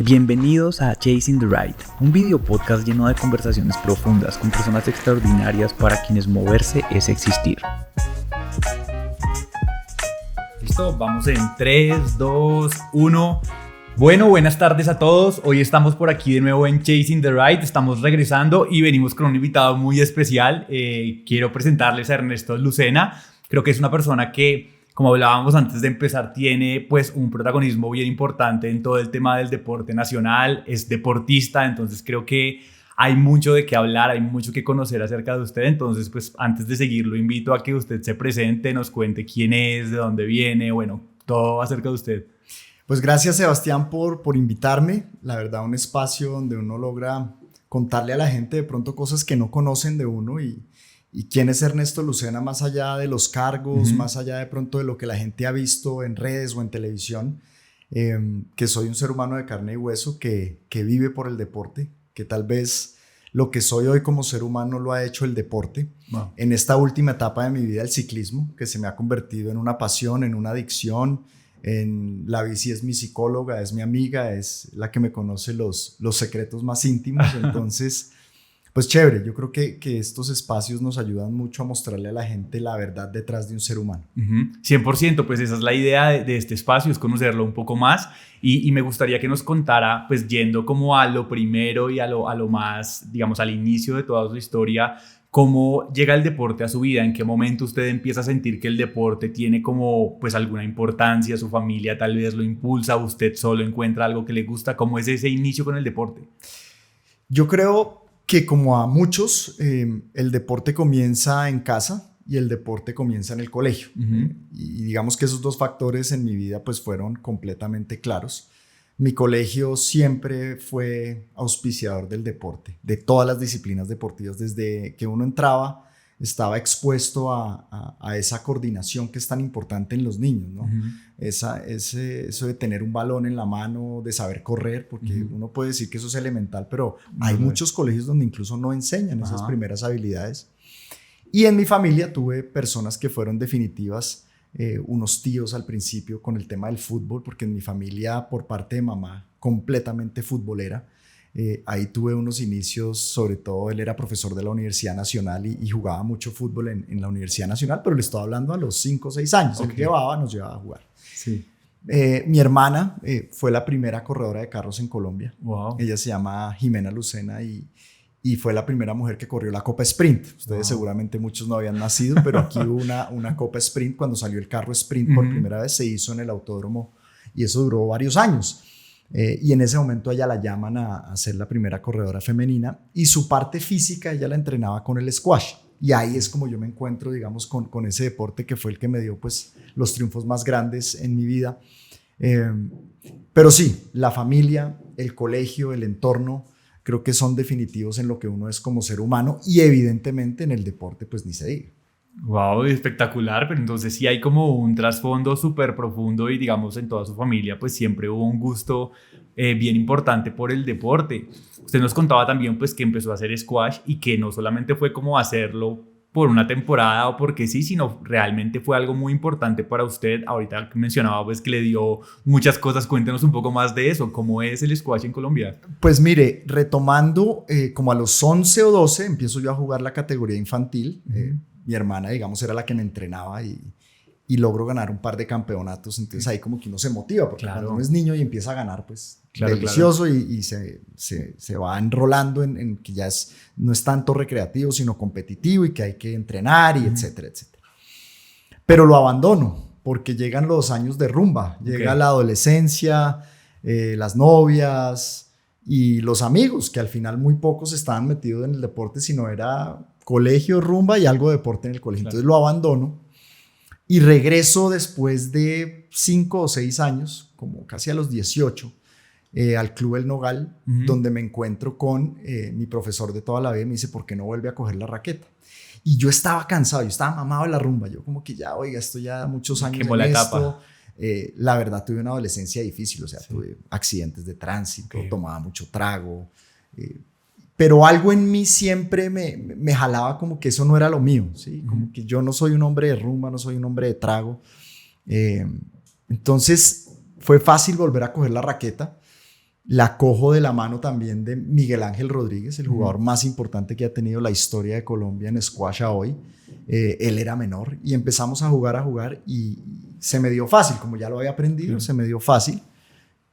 Bienvenidos a Chasing the Ride, un video podcast lleno de conversaciones profundas con personas extraordinarias para quienes moverse es existir. Listo, vamos en 3, 2, 1. Bueno, buenas tardes a todos. Hoy estamos por aquí de nuevo en Chasing the Ride. Estamos regresando y venimos con un invitado muy especial. Quiero presentarles a Ernesto Lucena. Creo que es una persona que, como hablábamos antes de empezar, tiene pues un protagonismo bien importante en todo el tema del deporte nacional. Es deportista, entonces creo que hay mucho de qué hablar, hay mucho que conocer acerca de usted. Entonces, pues antes de seguir, lo invito a que usted se presente, nos cuente quién es, de dónde viene, bueno, todo acerca de usted. Pues gracias, Sebastián, por invitarme. La verdad, un espacio donde uno logra contarle a la gente de pronto cosas que no conocen de uno y quién es Ernesto Lucena más allá de los cargos, más allá de pronto de lo que la gente ha visto en redes o en televisión, que soy un ser humano de carne y hueso que vive por el deporte, que tal vez lo que soy hoy como ser humano lo ha hecho el deporte. Wow. En esta última etapa de mi vida, el ciclismo, que se me ha convertido en una pasión, en una adicción. La bici es mi psicóloga, es mi amiga, es la que me conoce los secretos más íntimos. Entonces, pues chévere, yo creo que estos espacios nos ayudan mucho a mostrarle a la gente la verdad detrás de un ser humano. 100%, pues esa es la idea de este espacio, es conocerlo un poco más y me gustaría que nos contara, pues yendo como a lo primero y a lo más, digamos, al inicio de toda su historia, ¿cómo llega el deporte a su vida? ¿En qué momento usted empieza a sentir que el deporte tiene como pues alguna importancia? ¿Su familia tal vez lo impulsa? ¿Usted solo encuentra algo que le gusta? ¿Cómo es ese inicio con el deporte? Yo creo que como a muchos, el deporte comienza en casa y el deporte comienza en el colegio. Y digamos que esos dos factores en mi vida pues fueron completamente claros. Mi colegio siempre fue auspiciador del deporte, de todas las disciplinas deportivas. Desde que uno entraba, estaba expuesto a esa coordinación que es tan importante en los niños, ¿no? Eso de tener un balón en la mano, de saber correr, porque uno puede decir que eso es elemental, pero hay muchos colegios donde incluso no enseñan esas primeras habilidades. Y en mi familia tuve personas que fueron definitivas. Unos tíos al principio con el tema del fútbol, porque en mi familia por parte de mamá completamente futbolera. Ahí tuve unos inicios, sobre todo él era profesor de la Universidad Nacional y jugaba mucho fútbol en la Universidad Nacional, pero le estoy hablando a los 5 o 6 años. Okay. Nos llevaba a jugar. Sí. Mi hermana fue la primera corredora de carros en Colombia. Wow. Ella se llama Jimena Lucena y fue la primera mujer que corrió la Copa Sprint. Ustedes seguramente muchos no habían nacido, pero aquí hubo una Copa Sprint. Cuando salió el carro Sprint por primera vez, se hizo en el autódromo y eso duró varios años. Y en ese momento ella la llaman a ser la primera corredora femenina y su parte física ella la entrenaba con el squash. Y ahí es como yo me encuentro, digamos, con ese deporte que fue el que me dio pues, los triunfos más grandes en mi vida. Pero sí, la familia, el colegio, el entorno, creo que son definitivos en lo que uno es como ser humano y evidentemente en el deporte pues ni se diga. Wow, espectacular, pero entonces sí hay como un trasfondo súper profundo y digamos en toda su familia pues siempre hubo un gusto bien importante por el deporte. Usted nos contaba también pues que empezó a hacer squash y que no solamente fue como hacerlo por una temporada o porque sí, sino realmente fue algo muy importante para usted. Ahorita mencionaba pues que le dio muchas cosas, cuéntenos un poco más de eso, ¿cómo es el squash en Colombia? Pues mire, retomando, como a los 11 o 12 empiezo yo a jugar la categoría infantil. Mi hermana, digamos, era la que me entrenaba y logro ganar un par de campeonatos. Entonces ahí como que uno se motiva, porque cuando uno es niño y empieza a ganar, pues delicioso. Claro. Y se va enrolando en que ya no es tanto recreativo, sino competitivo y que hay que entrenar y etcétera, etcétera. Pero lo abandono porque llegan los años de rumba, llega la adolescencia, las novias y los amigos, que al final muy pocos estaban metidos en el deporte, sino era colegio, rumba y algo de deporte en el colegio. Entonces lo abandono y regreso después de 5 o 6 años, como casi a los 18, al Club El Nogal, donde me encuentro con mi profesor de toda la vida y me dice, ¿por qué no vuelve a coger la raqueta? Y yo estaba cansado, yo estaba mamado de la rumba, yo como que ya, oiga, esto ya muchos años en esto. La verdad tuve una adolescencia difícil, o sea, tuve accidentes de tránsito, tomaba mucho trago, pero algo en mí siempre me jalaba como que eso no era lo mío, ¿sí? Como que yo no soy un hombre de rumba, no soy un hombre de trago. Entonces fue fácil volver a coger la raqueta La cojo de la mano también de Miguel Ángel Rodríguez, el jugador más importante que ha tenido la historia de Colombia en squash a hoy. Él era menor y empezamos a jugar y se me dio fácil, como ya lo había aprendido, se me dio fácil.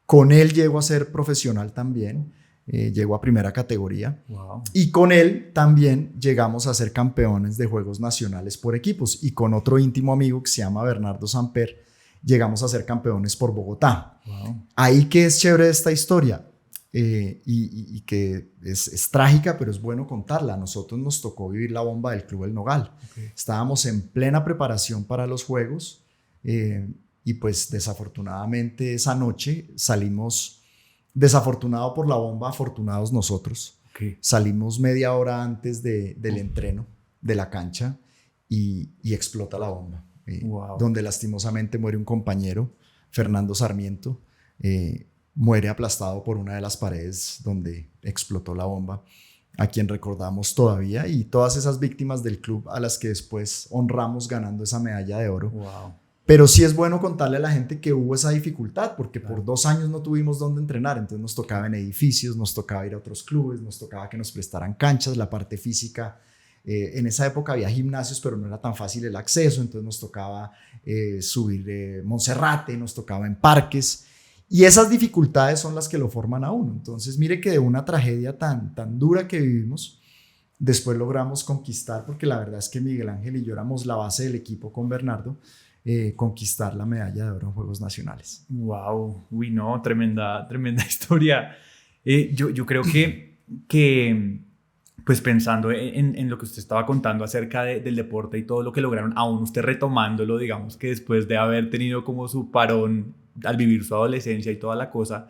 Con él llego a ser profesional también, llego a primera categoría. Wow. Y con él también llegamos a ser campeones de juegos nacionales por equipos. Y con otro íntimo amigo que se llama Bernardo Samper, llegamos a ser campeones por Bogotá. Wow. Ahí que es chévere de esta historia y que es trágica, pero es bueno contarla. A nosotros nos tocó vivir la bomba del Club El Nogal. Okay. Estábamos en plena preparación para los juegos y pues desafortunadamente esa noche salimos, desafortunado por la bomba, afortunados nosotros. Okay. Salimos media hora antes del entreno de la cancha y explota la bomba. Wow. Donde lastimosamente muere un compañero, Fernando Sarmiento, muere aplastado por una de las paredes donde explotó la bomba, a quien recordamos todavía, y todas esas víctimas del club a las que después honramos ganando esa medalla de oro. Wow. Pero sí es bueno contarle a la gente que hubo esa dificultad, porque por 2 años no tuvimos dónde entrenar, entonces nos tocaba en edificios, nos tocaba ir a otros clubes, nos tocaba que nos prestaran canchas, la parte física. En esa época había gimnasios, pero no era tan fácil el acceso, entonces nos tocaba subir Monserrate, nos tocaba en parques, y esas dificultades son las que lo forman a uno. Entonces mire que de una tragedia tan dura que vivimos, después logramos conquistar, porque la verdad es que Miguel Ángel y yo éramos la base del equipo con Bernardo, conquistar la medalla de oro en Juegos Nacionales. Wow, uy no, tremenda historia. Yo creo que pues pensando en lo que usted estaba contando acerca del deporte y todo lo que lograron, aún usted retomándolo, digamos que después de haber tenido como su parón al vivir su adolescencia y toda la cosa,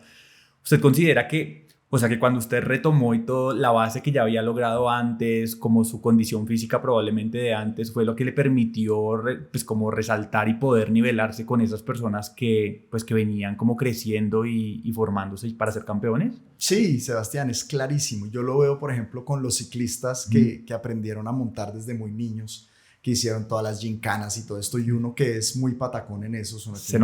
¿usted considera que, o sea, que cuando usted retomó y todo, la base que ya había logrado antes, como su condición física probablemente de antes, fue lo que le permitió pues como resaltar y poder nivelarse con esas personas que venían como creciendo y formándose para ser campeones? Sí, Sebastián, es clarísimo. Yo lo veo, por ejemplo, con los ciclistas que aprendieron a montar desde muy niños, que hicieron todas las gincanas y todo esto, y uno que es muy patacón en eso,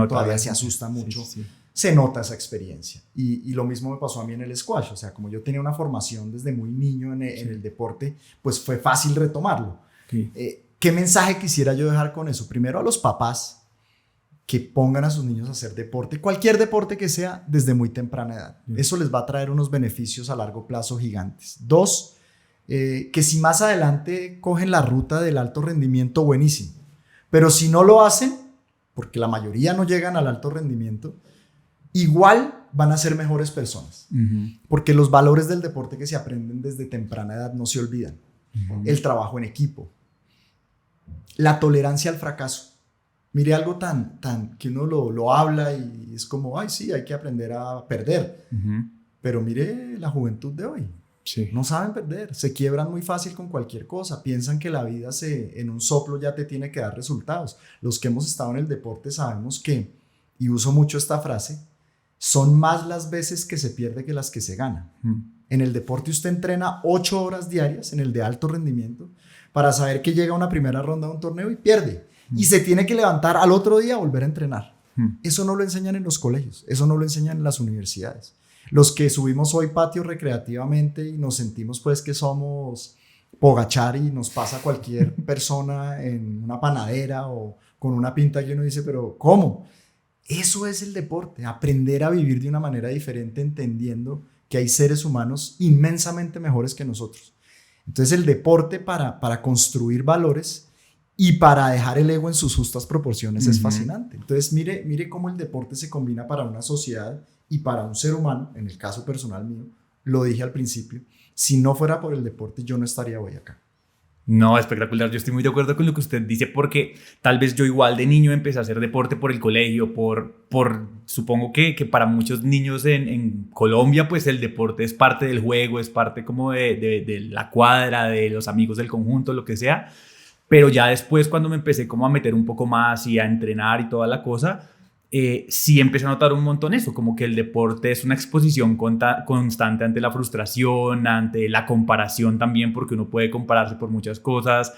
todavía se asusta mucho. Sí. Se nota esa experiencia. Y lo mismo me pasó a mí en el squash. O sea, como yo tenía una formación desde muy niño en el deporte, pues fue fácil retomarlo. Sí. ¿Qué mensaje quisiera yo dejar con eso? Primero, a los papás que pongan a sus niños a hacer deporte, cualquier deporte que sea, desde muy temprana edad. Eso les va a traer unos beneficios a largo plazo gigantes. 2, que si más adelante cogen la ruta del alto rendimiento, buenísimo. Pero si no lo hacen, porque la mayoría no llegan al alto rendimiento, igual van a ser mejores personas, porque los valores del deporte que se aprenden desde temprana edad no se olvidan. El trabajo en equipo, la tolerancia al fracaso. Mire algo tan que uno lo habla y es como, ay sí, hay que aprender a perder, pero mire la juventud de hoy. Sí. No saben perder, se quiebran muy fácil con cualquier cosa, piensan que la vida en un soplo ya te tiene que dar resultados. Los que hemos estado en el deporte sabemos que, y uso mucho esta frase, son más las veces que se pierde que las que se ganan. En el deporte usted entrena 8 horas diarias, en el de alto rendimiento, para saber que llega a una primera ronda de un torneo y pierde. Y se tiene que levantar al otro día a volver a entrenar. Eso no lo enseñan en los colegios, eso no lo enseñan en las universidades. Los que subimos hoy patio recreativamente y nos sentimos pues que somos Pogachar y nos pasa cualquier persona en una panadera o con una pinta que uno dice, pero ¿cómo? Eso es el deporte, aprender a vivir de una manera diferente, entendiendo que hay seres humanos inmensamente mejores que nosotros. Entonces el deporte para construir valores y para dejar el ego en sus justas proporciones es fascinante. Entonces mire cómo el deporte se combina para una sociedad y para un ser humano. En el caso personal mío, lo dije al principio, si no fuera por el deporte yo no estaría hoy acá. No, espectacular. Yo estoy muy de acuerdo con lo que usted dice, porque tal vez yo igual de niño empecé a hacer deporte por el colegio, supongo que para muchos niños en Colombia, pues el deporte es parte del juego, es parte como de la cuadra, de los amigos del conjunto, lo que sea. Pero ya después, cuando me empecé como a meter un poco más y a entrenar y toda la cosa, sí empecé a notar un montón eso, como que el deporte es una exposición constante ante la frustración, ante la comparación también, porque uno puede compararse por muchas cosas.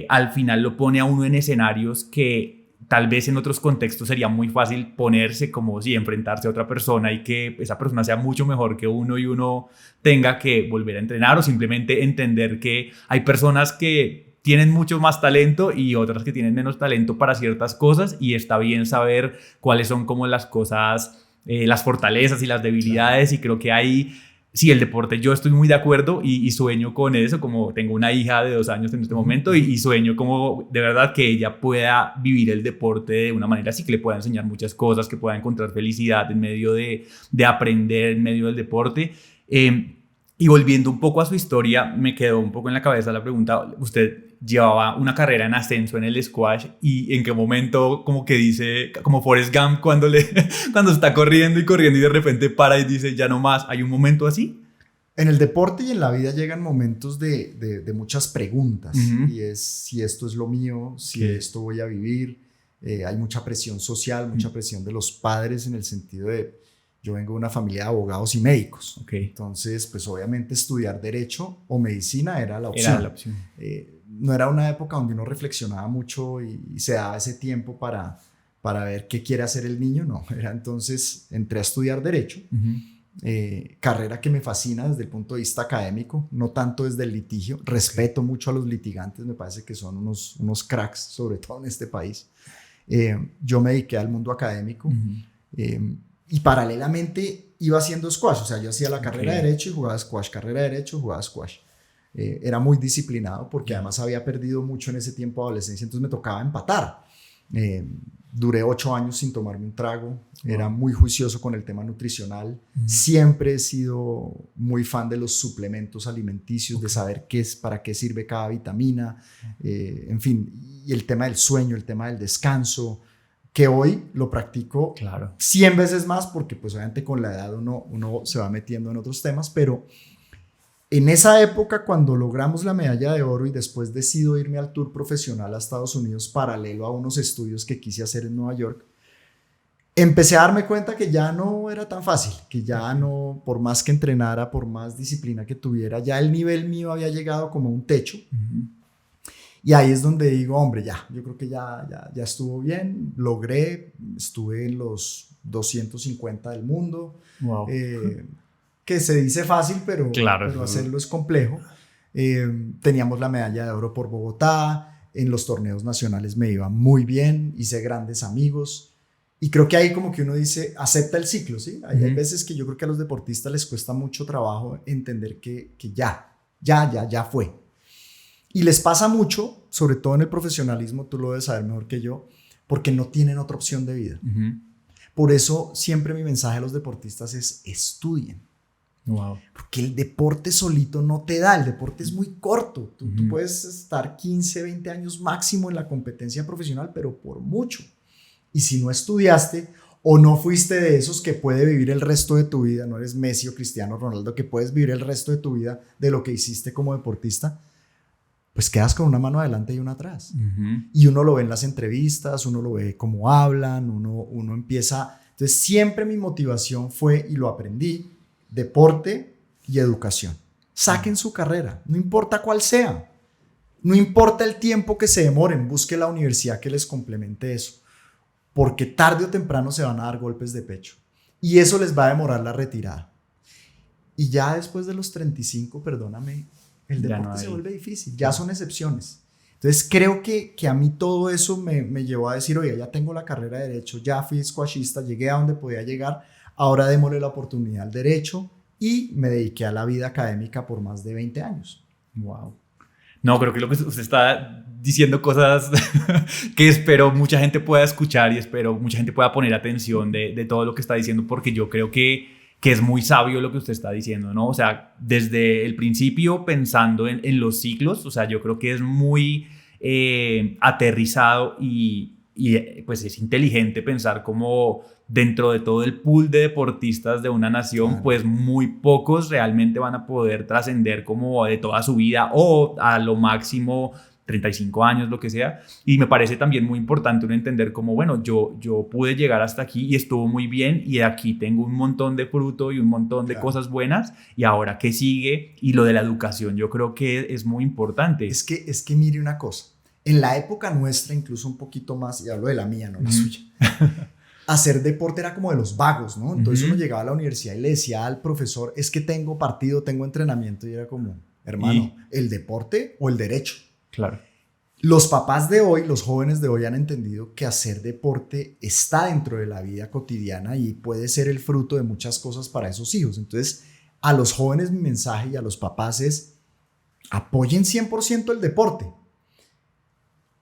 Al final lo pone a uno en escenarios que tal vez en otros contextos sería muy fácil ponerse como si enfrentarse a otra persona y que esa persona sea mucho mejor que uno y uno tenga que volver a entrenar, o simplemente entender que hay personas que tienen mucho más talento y otras que tienen menos talento para ciertas cosas, y está bien saber cuáles son como las cosas, las fortalezas y las debilidades. Claro. Y creo que hay, sí, el deporte, yo estoy muy de acuerdo y sueño con eso, como tengo una hija de 2 años en este momento y sueño como de verdad que ella pueda vivir el deporte de una manera así, que le pueda enseñar muchas cosas, que pueda encontrar felicidad en medio de aprender en medio del deporte. Y volviendo un poco a su historia, me quedó un poco en la cabeza la pregunta: usted llevaba una carrera en ascenso en el squash, y en qué momento, como que dice, como Forrest Gump cuando está corriendo y de repente para y dice ya no más. ¿Hay un momento así? En el deporte y en la vida llegan momentos de muchas preguntas. Y es si esto es lo mío, si esto voy a vivir. Hay mucha presión social, mucha presión de los padres, en el sentido de, yo vengo de una familia de abogados y médicos. Entonces, pues obviamente estudiar derecho o medicina era la opción. No era una época donde uno reflexionaba mucho y se daba ese tiempo para ver qué quiere hacer el niño. No, era entonces, entré a estudiar derecho, carrera que me fascina desde el punto de vista académico, no tanto desde el litigio. Respeto mucho a los litigantes, me parece que son unos cracks, sobre todo en este país. Yo me dediqué al mundo académico. Y paralelamente iba haciendo squash, o sea, yo hacía la carrera de derecho y jugaba squash, carrera de derecho, jugaba squash. Era muy disciplinado porque además había perdido mucho en ese tiempo de adolescencia, entonces me tocaba empatar. Duré 8 años sin tomarme un trago, era muy juicioso con el tema nutricional. Siempre he sido muy fan de los suplementos alimenticios, de saber para qué sirve cada vitamina, en fin, y el tema del sueño, el tema del descanso, que hoy lo practico 100 veces más, porque pues obviamente con la edad uno se va metiendo en otros temas, pero en esa época, cuando logramos la medalla de oro y después decido irme al tour profesional a Estados Unidos paralelo a unos estudios que quise hacer en Nueva York, empecé a darme cuenta que ya no era tan fácil, que ya no, por más que entrenara, por más disciplina que tuviera, ya el nivel mío había llegado como a un techo. Y ahí es donde digo, hombre, yo creo que ya estuvo bien, estuve en los 250 del mundo, que se dice fácil, pero hacerlo es complejo. Teníamos la medalla de oro por Bogotá, en los torneos nacionales me iba muy bien, hice grandes amigos, y creo que ahí como que uno dice, acepta el ciclo, ¿sí? Hay veces que yo creo que a los deportistas les cuesta mucho trabajo entender que ya fue. Y les pasa mucho, sobre todo en el profesionalismo, tú lo debes saber mejor que yo, porque no tienen otra opción de vida. Por eso siempre mi mensaje a los deportistas es: estudien. Porque el deporte solito no te da, el deporte es muy corto. Tú puedes estar 15, 20 años máximo en la competencia profesional, pero por mucho. Y si no estudiaste o no fuiste de esos que puede vivir el resto de tu vida, no eres Messi o Cristiano Ronaldo, que puedes vivir el resto de tu vida de lo que hiciste como deportista, pues quedas con una mano adelante y una atrás. Y uno lo ve en las entrevistas, uno lo ve cómo hablan, uno empieza. Entonces siempre mi motivación fue, y lo aprendí, deporte y educación. Saquen su carrera, no importa cuál sea, no importa el tiempo que se demoren, busque la universidad que les complemente eso, porque tarde o temprano se van a dar golpes de pecho y eso les va a demorar la retirada. Y ya después de los 35, perdóname, el deporte se vuelve difícil, ya son excepciones. Entonces creo que a mí todo eso me llevó a decir, oye, ya tengo la carrera de derecho, ya fui squashista, llegué a donde podía llegar, ahora démosle la oportunidad al derecho, y me dediqué a la vida académica por más de 20 años. Wow. No, creo que lo que usted está diciendo cosas que espero mucha gente pueda escuchar y espero mucha gente pueda poner atención de todo lo que está diciendo, porque yo creo que es muy sabio lo que usted está diciendo, ¿no? O sea, desde el principio pensando en los ciclos, o sea, yo creo que es muy aterrizado y pues es inteligente pensar como dentro de todo el pool de deportistas de una nación, pues muy pocos realmente van a poder trascender como de toda su vida o a lo máximo 35 años, lo que sea. Y me parece también muy importante uno entender como, bueno, yo pude llegar hasta aquí y estuvo muy bien, y aquí tengo un montón de fruto y un montón de cosas buenas, y ahora ¿qué sigue? Y lo de la educación yo creo que es muy importante. Es que mire una cosa, En la época nuestra, incluso un poquito más, y hablo de la mía, no la suya, hacer deporte era como de los vagos, ¿no? Entonces uno llegaba a la universidad y le decía al profesor, es que tengo partido, tengo entrenamiento, y era como, hermano, ¿el deporte o el derecho? Claro. Los papás de hoy, los jóvenes de hoy han entendido que hacer deporte está dentro de la vida cotidiana y puede ser el fruto de muchas cosas para esos hijos. Entonces, a los jóvenes mi mensaje y a los papás es, apoyen 100% el deporte.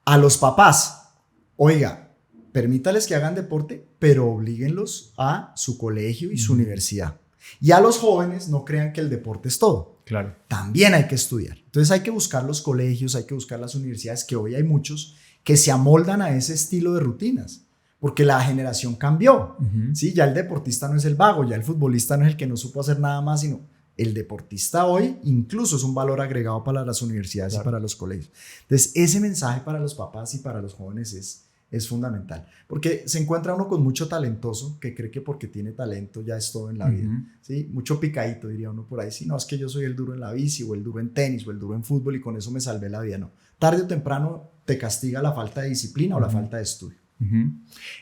A los papás, oiga, permítales que hagan deporte, pero oblíguenlos a su colegio y su universidad. Y a los jóvenes no crean que el deporte es todo. Claro. También hay que estudiar. Entonces hay que buscar los colegios, hay que buscar las universidades, que hoy hay muchos que se amoldan a ese estilo de rutinas, porque la generación cambió. ¿Sí? Ya el deportista no es el vago, ya el futbolista no es el que no supo hacer nada más, sino el deportista hoy incluso es un valor agregado para las universidades y para los colegios. Entonces ese mensaje para los papás y para los jóvenes es fundamental, porque se encuentra uno con mucho talentoso que cree que porque tiene talento ya es todo en la vida, ¿sí? Mucho picadito diría uno por ahí, sí, no, es que yo soy el duro en la bici o el duro en tenis o el duro en fútbol y con eso me salvé la vida. No, tarde o temprano te castiga la falta de disciplina o la falta de estudio.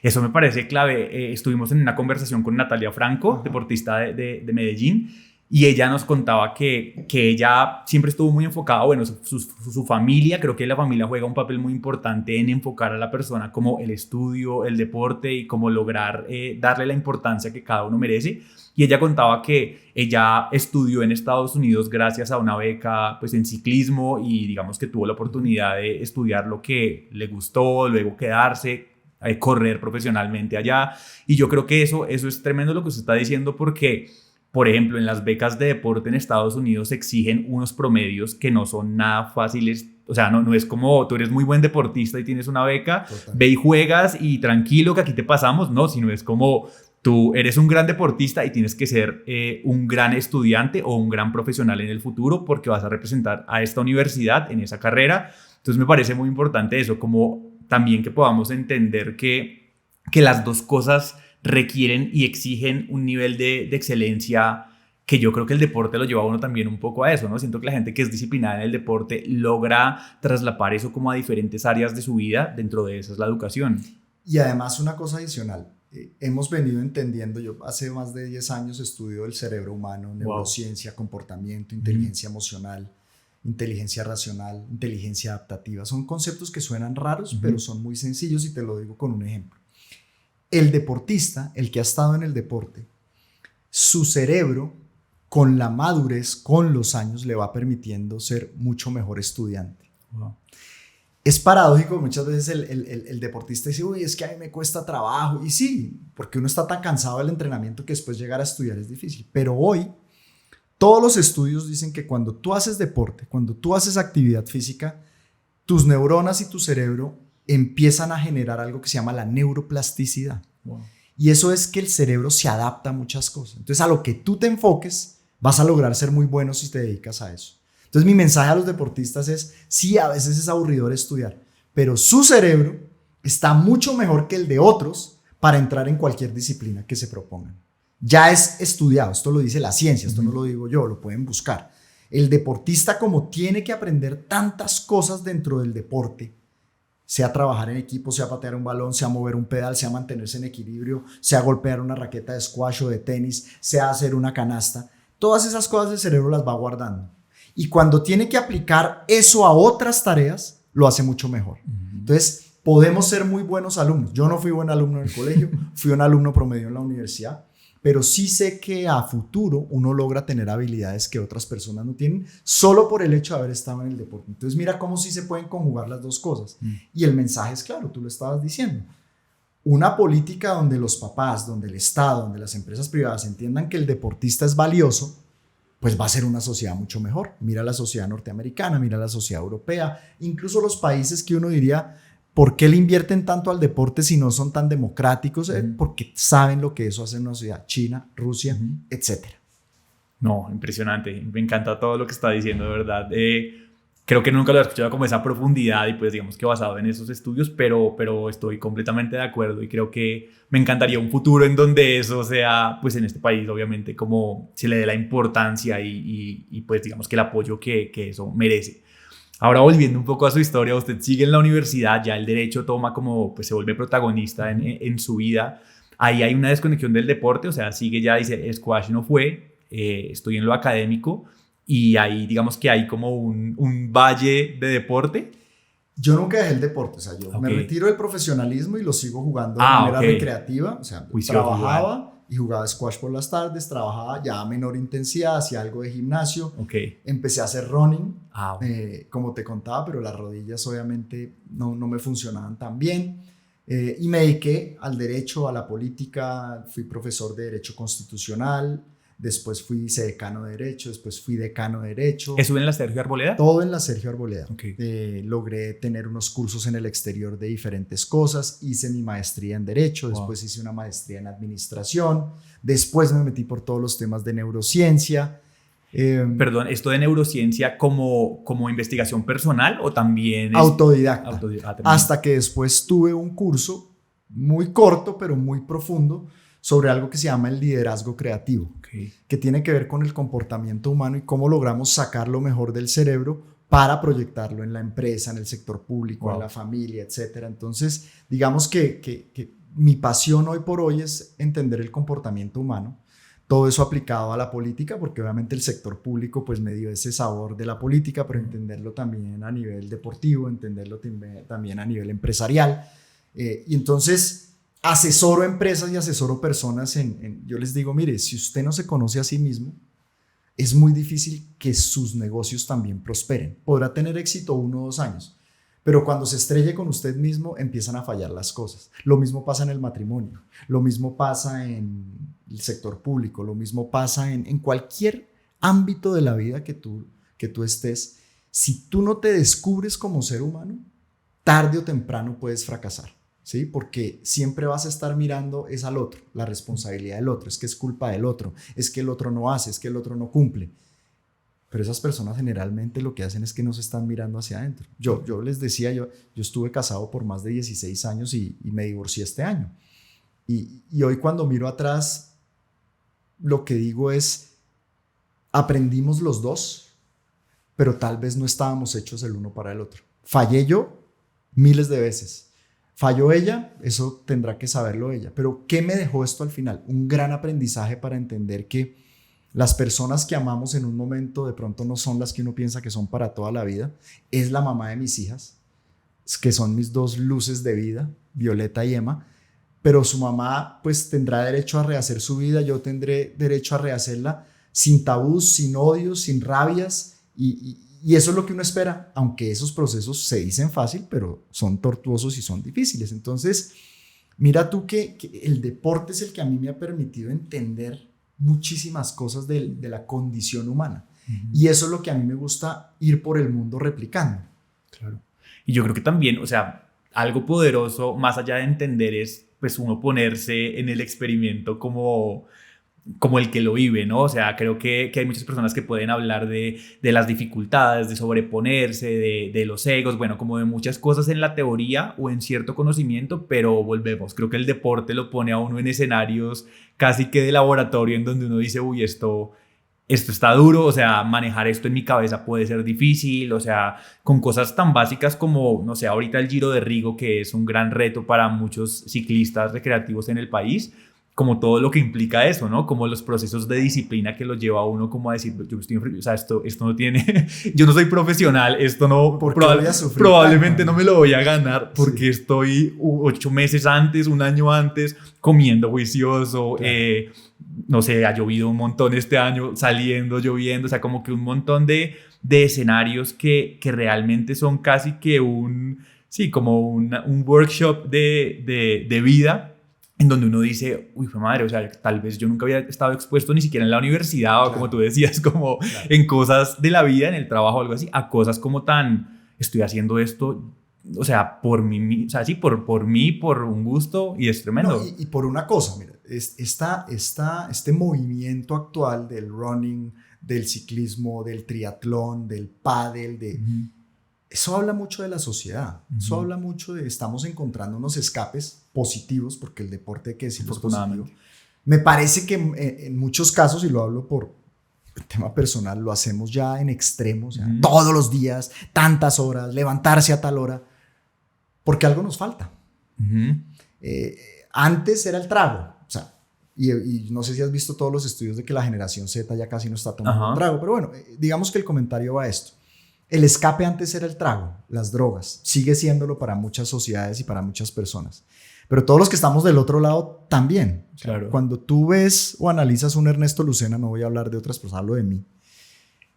Eso me parece clave. Estuvimos en una conversación con Natalia Franco, deportista de Medellín, y ella nos contaba que ella siempre estuvo muy enfocada, bueno, su familia, creo que la familia juega un papel muy importante en enfocar a la persona como el estudio, el deporte y cómo lograr darle la importancia que cada uno merece. Y ella contaba que ella estudió en Estados Unidos gracias a una beca pues, en ciclismo y digamos que tuvo la oportunidad de estudiar lo que le gustó, luego quedarse, correr profesionalmente allá. Y yo creo que eso es tremendo lo que usted está diciendo porque... Por ejemplo, en las becas de deporte en Estados Unidos se exigen unos promedios que no son nada fáciles. O sea, no es como tú eres muy buen deportista y tienes una beca, ve y juegas y tranquilo que aquí te pasamos. No, sino es como tú eres un gran deportista y tienes que ser un gran estudiante o un gran profesional en el futuro porque vas a representar a esta universidad en esa carrera. Entonces me parece muy importante eso, como también que podamos entender que las dos cosas requieren y exigen un nivel de excelencia que yo creo que el deporte lo lleva a uno también un poco a eso, ¿no? Siento que la gente que es disciplinada en el deporte logra traslapar eso como a diferentes áreas de su vida, dentro de esa es la educación. Y además una cosa adicional, hemos venido entendiendo, yo hace más de 10 años estudio el cerebro humano, neurociencia, comportamiento, inteligencia emocional, inteligencia racional, inteligencia adaptativa, son conceptos que suenan raros, pero son muy sencillos y te lo digo con un ejemplo. El deportista, el que ha estado en el deporte, su cerebro con la madurez, con los años, le va permitiendo ser mucho mejor estudiante. Es paradójico, muchas veces el deportista dice, uy, es que a mí me cuesta trabajo. Y sí, porque uno está tan cansado del entrenamiento que después llegar a estudiar es difícil. Pero hoy, todos los estudios dicen que cuando tú haces deporte, cuando tú haces actividad física, tus neuronas y tu cerebro empiezan a generar algo que se llama la neuroplasticidad. Y eso es que el cerebro se adapta a muchas cosas. Entonces, a lo que tú te enfoques, vas a lograr ser muy bueno si te dedicas a eso. Entonces, mi mensaje a los deportistas es, sí, a veces es aburridor estudiar, pero su cerebro está mucho mejor que el de otros para entrar en cualquier disciplina que se propongan. Ya es estudiado, esto lo dice la ciencia, esto no lo digo yo, lo pueden buscar. El deportista, como tiene que aprender tantas cosas dentro del deporte, sea trabajar en equipo, sea patear un balón, sea mover un pedal, sea mantenerse en equilibrio, sea golpear una raqueta de squash o de tenis, sea hacer una canasta. Todas esas cosas el cerebro las va guardando. Y cuando tiene que aplicar eso a otras tareas, lo hace mucho mejor. Entonces, podemos ser muy buenos alumnos. Yo no fui buen alumno en el colegio, fui un alumno promedio en la universidad, pero sí sé que a futuro uno logra tener habilidades que otras personas no tienen solo por el hecho de haber estado en el deporte. Entonces mira cómo sí se pueden conjugar las dos cosas. Y el mensaje es claro, tú lo estabas diciendo. Una política donde los papás, donde el Estado, donde las empresas privadas entiendan que el deportista es valioso, pues va a ser una sociedad mucho mejor. Mira la sociedad norteamericana, mira la sociedad europea, incluso los países que uno diría, ¿por qué le invierten tanto al deporte si no son tan democráticos? Porque saben lo que eso hace en una sociedad. China, Rusia, etcétera. No, impresionante. Me encanta todo lo que está diciendo, de verdad. Creo que nunca lo he escuchado como esa profundidad y pues digamos que basado en esos estudios, pero estoy completamente de acuerdo y creo que me encantaría un futuro en donde eso sea, pues en este país obviamente como se le dé la importancia y pues digamos que el apoyo que eso merece. Ahora volviendo un poco a su historia, usted sigue en la universidad, ya el derecho toma como, pues se vuelve protagonista en su vida. Ahí hay una desconexión del deporte, o sea, sigue ya, dice, squash no fue, estoy en lo académico y ahí digamos que hay como un valle de deporte. Yo nunca dejé el deporte, o sea, yo me retiro del profesionalismo y lo sigo jugando de manera recreativa, o sea, trabajaba y jugaba squash por las tardes, trabajaba ya a menor intensidad, hacía algo de gimnasio, empecé a hacer running, como te contaba, pero las rodillas obviamente no me funcionaban tan bien, y me dediqué al derecho, a la política, fui profesor de derecho constitucional, después fui vicedecano de Derecho, después fui decano de Derecho. ¿Eso en la Sergio Arboleda? Todo en la Sergio Arboleda. Logré tener unos cursos en el exterior de diferentes cosas, hice mi maestría en Derecho, después hice una maestría en Administración, después me metí por todos los temas de neurociencia. Perdón, ¿esto de neurociencia como investigación personal o también es autodidacta? Hasta que después tuve un curso muy corto pero muy profundo sobre algo que se llama el liderazgo creativo, que tiene que ver con el comportamiento humano y cómo logramos sacar lo mejor del cerebro para proyectarlo en la empresa, en el sector público, en la familia, etc. Entonces, digamos que mi pasión hoy por hoy es entender el comportamiento humano, todo eso aplicado a la política, porque obviamente el sector público pues me dio ese sabor de la política, pero entenderlo también a nivel deportivo, entenderlo también a nivel empresarial. Y entonces asesoro empresas y asesoro personas yo les digo, mire, si usted no se conoce a sí mismo, es muy difícil que sus negocios también prosperen. Podrá tener éxito 1 o 2 años, pero cuando se estrelle con usted mismo empiezan a fallar las cosas. Lo mismo pasa en el matrimonio, lo mismo pasa en el sector público, lo mismo pasa en cualquier ámbito de la vida que tú estés. Si tú no te descubres como ser humano, tarde o temprano puedes fracasar. ¿Sí? Porque siempre vas a estar mirando es al otro, la responsabilidad del otro, es que es culpa del otro, es que el otro no hace, es que el otro no cumple. Pero esas personas generalmente lo que hacen es que no se están mirando hacia adentro. Yo les decía, yo estuve casado por más de 16 años y me divorcié este año. Y hoy cuando miro atrás, lo que digo es, aprendimos los dos, pero tal vez no estábamos hechos el uno para el otro. Fallé yo miles de veces. Falló ella, eso tendrá que saberlo ella. Pero ¿qué me dejó esto al final? Un gran aprendizaje para entender que las personas que amamos en un momento de pronto no son las que uno piensa que son para toda la vida. Es la mamá de mis hijas, que son mis 2 luces de vida, Violeta y Emma. Pero su mamá pues tendrá derecho a rehacer su vida, yo tendré derecho a rehacerla sin tabús, sin odios, sin rabias y eso es lo que uno espera, aunque esos procesos se dicen fácil, pero son tortuosos y son difíciles. Entonces, mira tú que el deporte es el que a mí me ha permitido entender muchísimas cosas de la condición humana. Y eso es lo que a mí me gusta ir por el mundo replicando. Claro. Y yo creo que también, o sea, algo poderoso, más allá de entender, es pues uno ponerse en el experimento como el que lo vive, ¿no? O sea, creo que hay muchas personas que pueden hablar de las dificultades, de sobreponerse, de los egos, bueno, como de muchas cosas en la teoría o en cierto conocimiento, pero volvemos, creo que el deporte lo pone a uno en escenarios casi que de laboratorio en donde uno dice, uy, esto está duro, o sea, manejar esto en mi cabeza puede ser difícil, o sea, con cosas tan básicas como, no sé, ahorita el Giro de Rigo, que es un gran reto para muchos ciclistas recreativos en el país, como todo lo que implica eso, ¿no? Como los procesos de disciplina que lo lleva a uno como a decir, yo estoy, o sea, esto no tiene, yo no soy profesional, esto no, probablemente no me lo voy a ganar porque estoy 8 meses antes, 1 año antes, comiendo juicioso, claro. No sé, ha llovido un montón este año, saliendo, lloviendo, o sea, como que un montón de escenarios que realmente son casi que como un workshop de vida, en donde uno dice, uy, madre, o sea, tal vez yo nunca había estado expuesto ni siquiera en la universidad, claro. O como tú decías, como claro. En cosas de la vida, en el trabajo o algo así, a cosas como estoy haciendo esto, o sea, por mí, o sea, sí, por mí, por un gusto, y es tremendo. No, y por una cosa, mira, este movimiento actual del running, del ciclismo, del triatlón, del pádel, eso habla mucho de la sociedad, eso habla mucho de estamos encontrando unos escapes positivos, porque el deporte hay que decirlo es positivo. Me parece que en muchos casos, y lo hablo por el tema personal lo hacemos ya en extremos, todos los días, tantas horas, levantarse a tal hora, porque algo nos falta. Antes era el trago, o sea, y no sé si has visto todos los estudios de que la generación Z ya casi no está tomando un trago, pero bueno, digamos que el comentario va a esto. El escape antes era el trago, las drogas, sigue siéndolo para muchas sociedades y para muchas personas. Pero todos los que estamos del otro lado también. Claro. Cuando tú ves o analizas un Ernesto Lucena, no voy a hablar de otras personas, hablo de mí,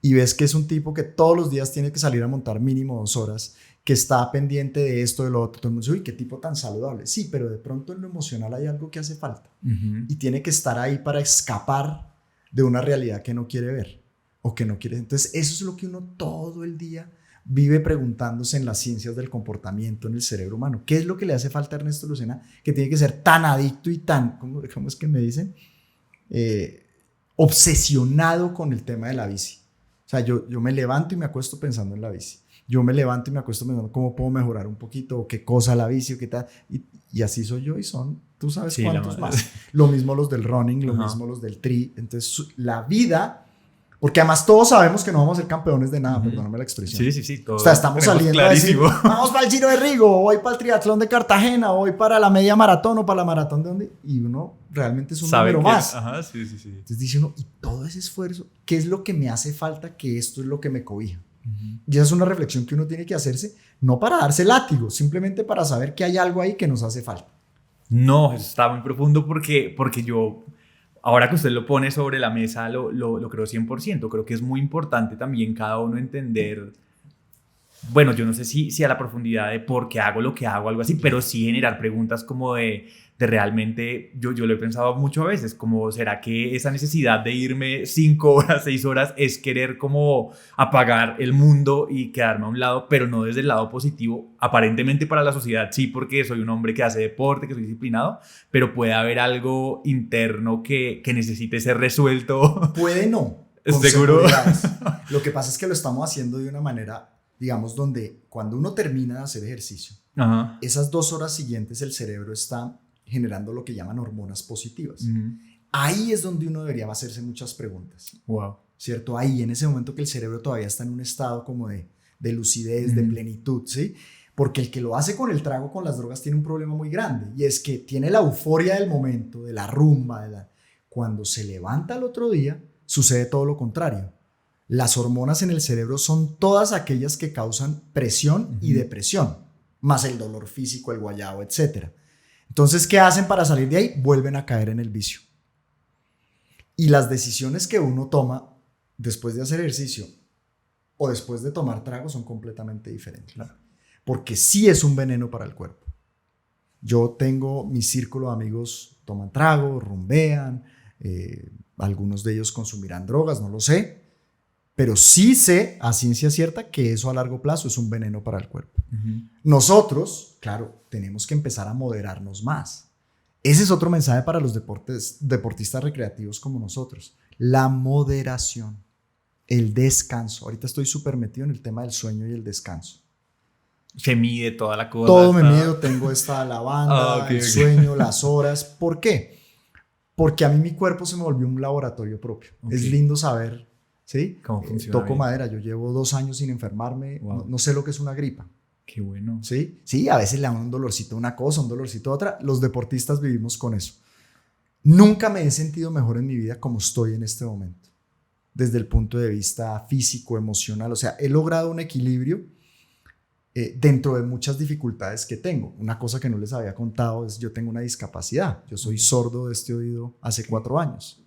y ves que es un tipo que todos los días tiene que salir a montar mínimo 2 horas, que está pendiente de esto, de lo otro, todo el mundo dice, uy, qué tipo tan saludable. Sí, pero de pronto en lo emocional hay algo que hace falta y tiene que estar ahí para escapar de una realidad que no quiere ver o que no quiere. Entonces eso es lo que uno todo el día vive preguntándose en las ciencias del comportamiento, en el cerebro humano. ¿Qué es lo que le hace falta a Ernesto Lucena que tiene que ser tan adicto y tan, ¿cómo es que me dicen? Obsesionado con el tema de la bici. O sea, yo me levanto y me acuesto pensando en la bici. Yo me levanto y me acuesto pensando cómo puedo mejorar un poquito, o qué cosa la bici, o qué tal. Y así soy yo y son, tú sabes sí, cuántos más. Lo mismo los del running, lo mismo los del tri. Entonces, la vida... Porque además todos sabemos que no vamos a ser campeones de nada, perdóname la expresión. Sí. Todo o sea, estamos saliendo a decir, vamos para el Giro de Rigo, o voy para el triatlón de Cartagena, o voy para la media maratón, o para la maratón de donde... Y uno realmente es un número más. Sí. Entonces dice uno, y todo ese esfuerzo, ¿qué es lo que me hace falta que esto es lo que me cobija? Y esa es una reflexión que uno tiene que hacerse, no para darse látigo, simplemente para saber que hay algo ahí que nos hace falta. No, eso está muy profundo porque yo... Ahora que usted lo pone sobre la mesa, lo creo 100%. Creo que es muy importante también cada uno entender, bueno, yo no sé si a la profundidad de por qué hago lo que hago, algo así, pero sí generar preguntas como de realmente, yo lo he pensado mucho a veces, como será que esa necesidad de irme 5 horas, 6 horas es querer como apagar el mundo y quedarme a un lado, pero no desde el lado positivo, aparentemente para la sociedad sí, porque soy un hombre que hace deporte, que soy disciplinado, pero puede haber algo interno que necesite ser resuelto. Puede no, seguro. Lo que pasa es que lo estamos haciendo de una manera, digamos, donde cuando uno termina de hacer ejercicio, esas 2 horas siguientes el cerebro está generando lo que llaman hormonas positivas. Ahí es donde uno debería hacerse muchas preguntas. Wow. ¿Cierto? Ahí, en ese momento que el cerebro todavía está en un estado como de lucidez, de plenitud, ¿sí? Porque el que lo hace con el trago, con las drogas, tiene un problema muy grande, y es que tiene la euforia del momento, de la rumba, cuando se levanta al otro día, sucede todo lo contrario. Las hormonas en el cerebro son todas aquellas que causan presión y depresión, más el dolor físico, el guayabo, etc. Entonces, ¿qué hacen para salir de ahí? Vuelven a caer en el vicio. Y las decisiones que uno toma después de hacer ejercicio o después de tomar trago son completamente diferentes. Claro. Porque sí es un veneno para el cuerpo. Yo tengo mi círculo de amigos, toman trago, rumbean, algunos de ellos consumirán drogas, no lo sé, pero sí sé a ciencia cierta que eso a largo plazo es un veneno para el cuerpo. Nosotros, claro, tenemos que empezar a moderarnos más. Ese es otro mensaje para los deportistas recreativos como nosotros. La moderación, el descanso. Ahorita estoy súper metido en el tema del sueño y el descanso. Se mide toda la cosa. Todo me mido, tengo esta lavanda, el sueño, las horas. ¿Por qué? Porque a mí mi cuerpo se me volvió un laboratorio propio. Es lindo saber, ¿sí? ¿Cómo funciona? Toco madera, yo llevo 2 años sin enfermarme, no sé lo que es una gripa. Qué bueno. Sí, a veces le dan un dolorcito una cosa, un dolorcito otra. Los deportistas vivimos con eso. Nunca me he sentido mejor en mi vida como estoy en este momento. Desde el punto de vista físico, emocional. O sea, he logrado un equilibrio dentro de muchas dificultades que tengo. Una cosa que no les había contado es yo tengo una discapacidad. Yo soy sordo de este oído hace 4 años.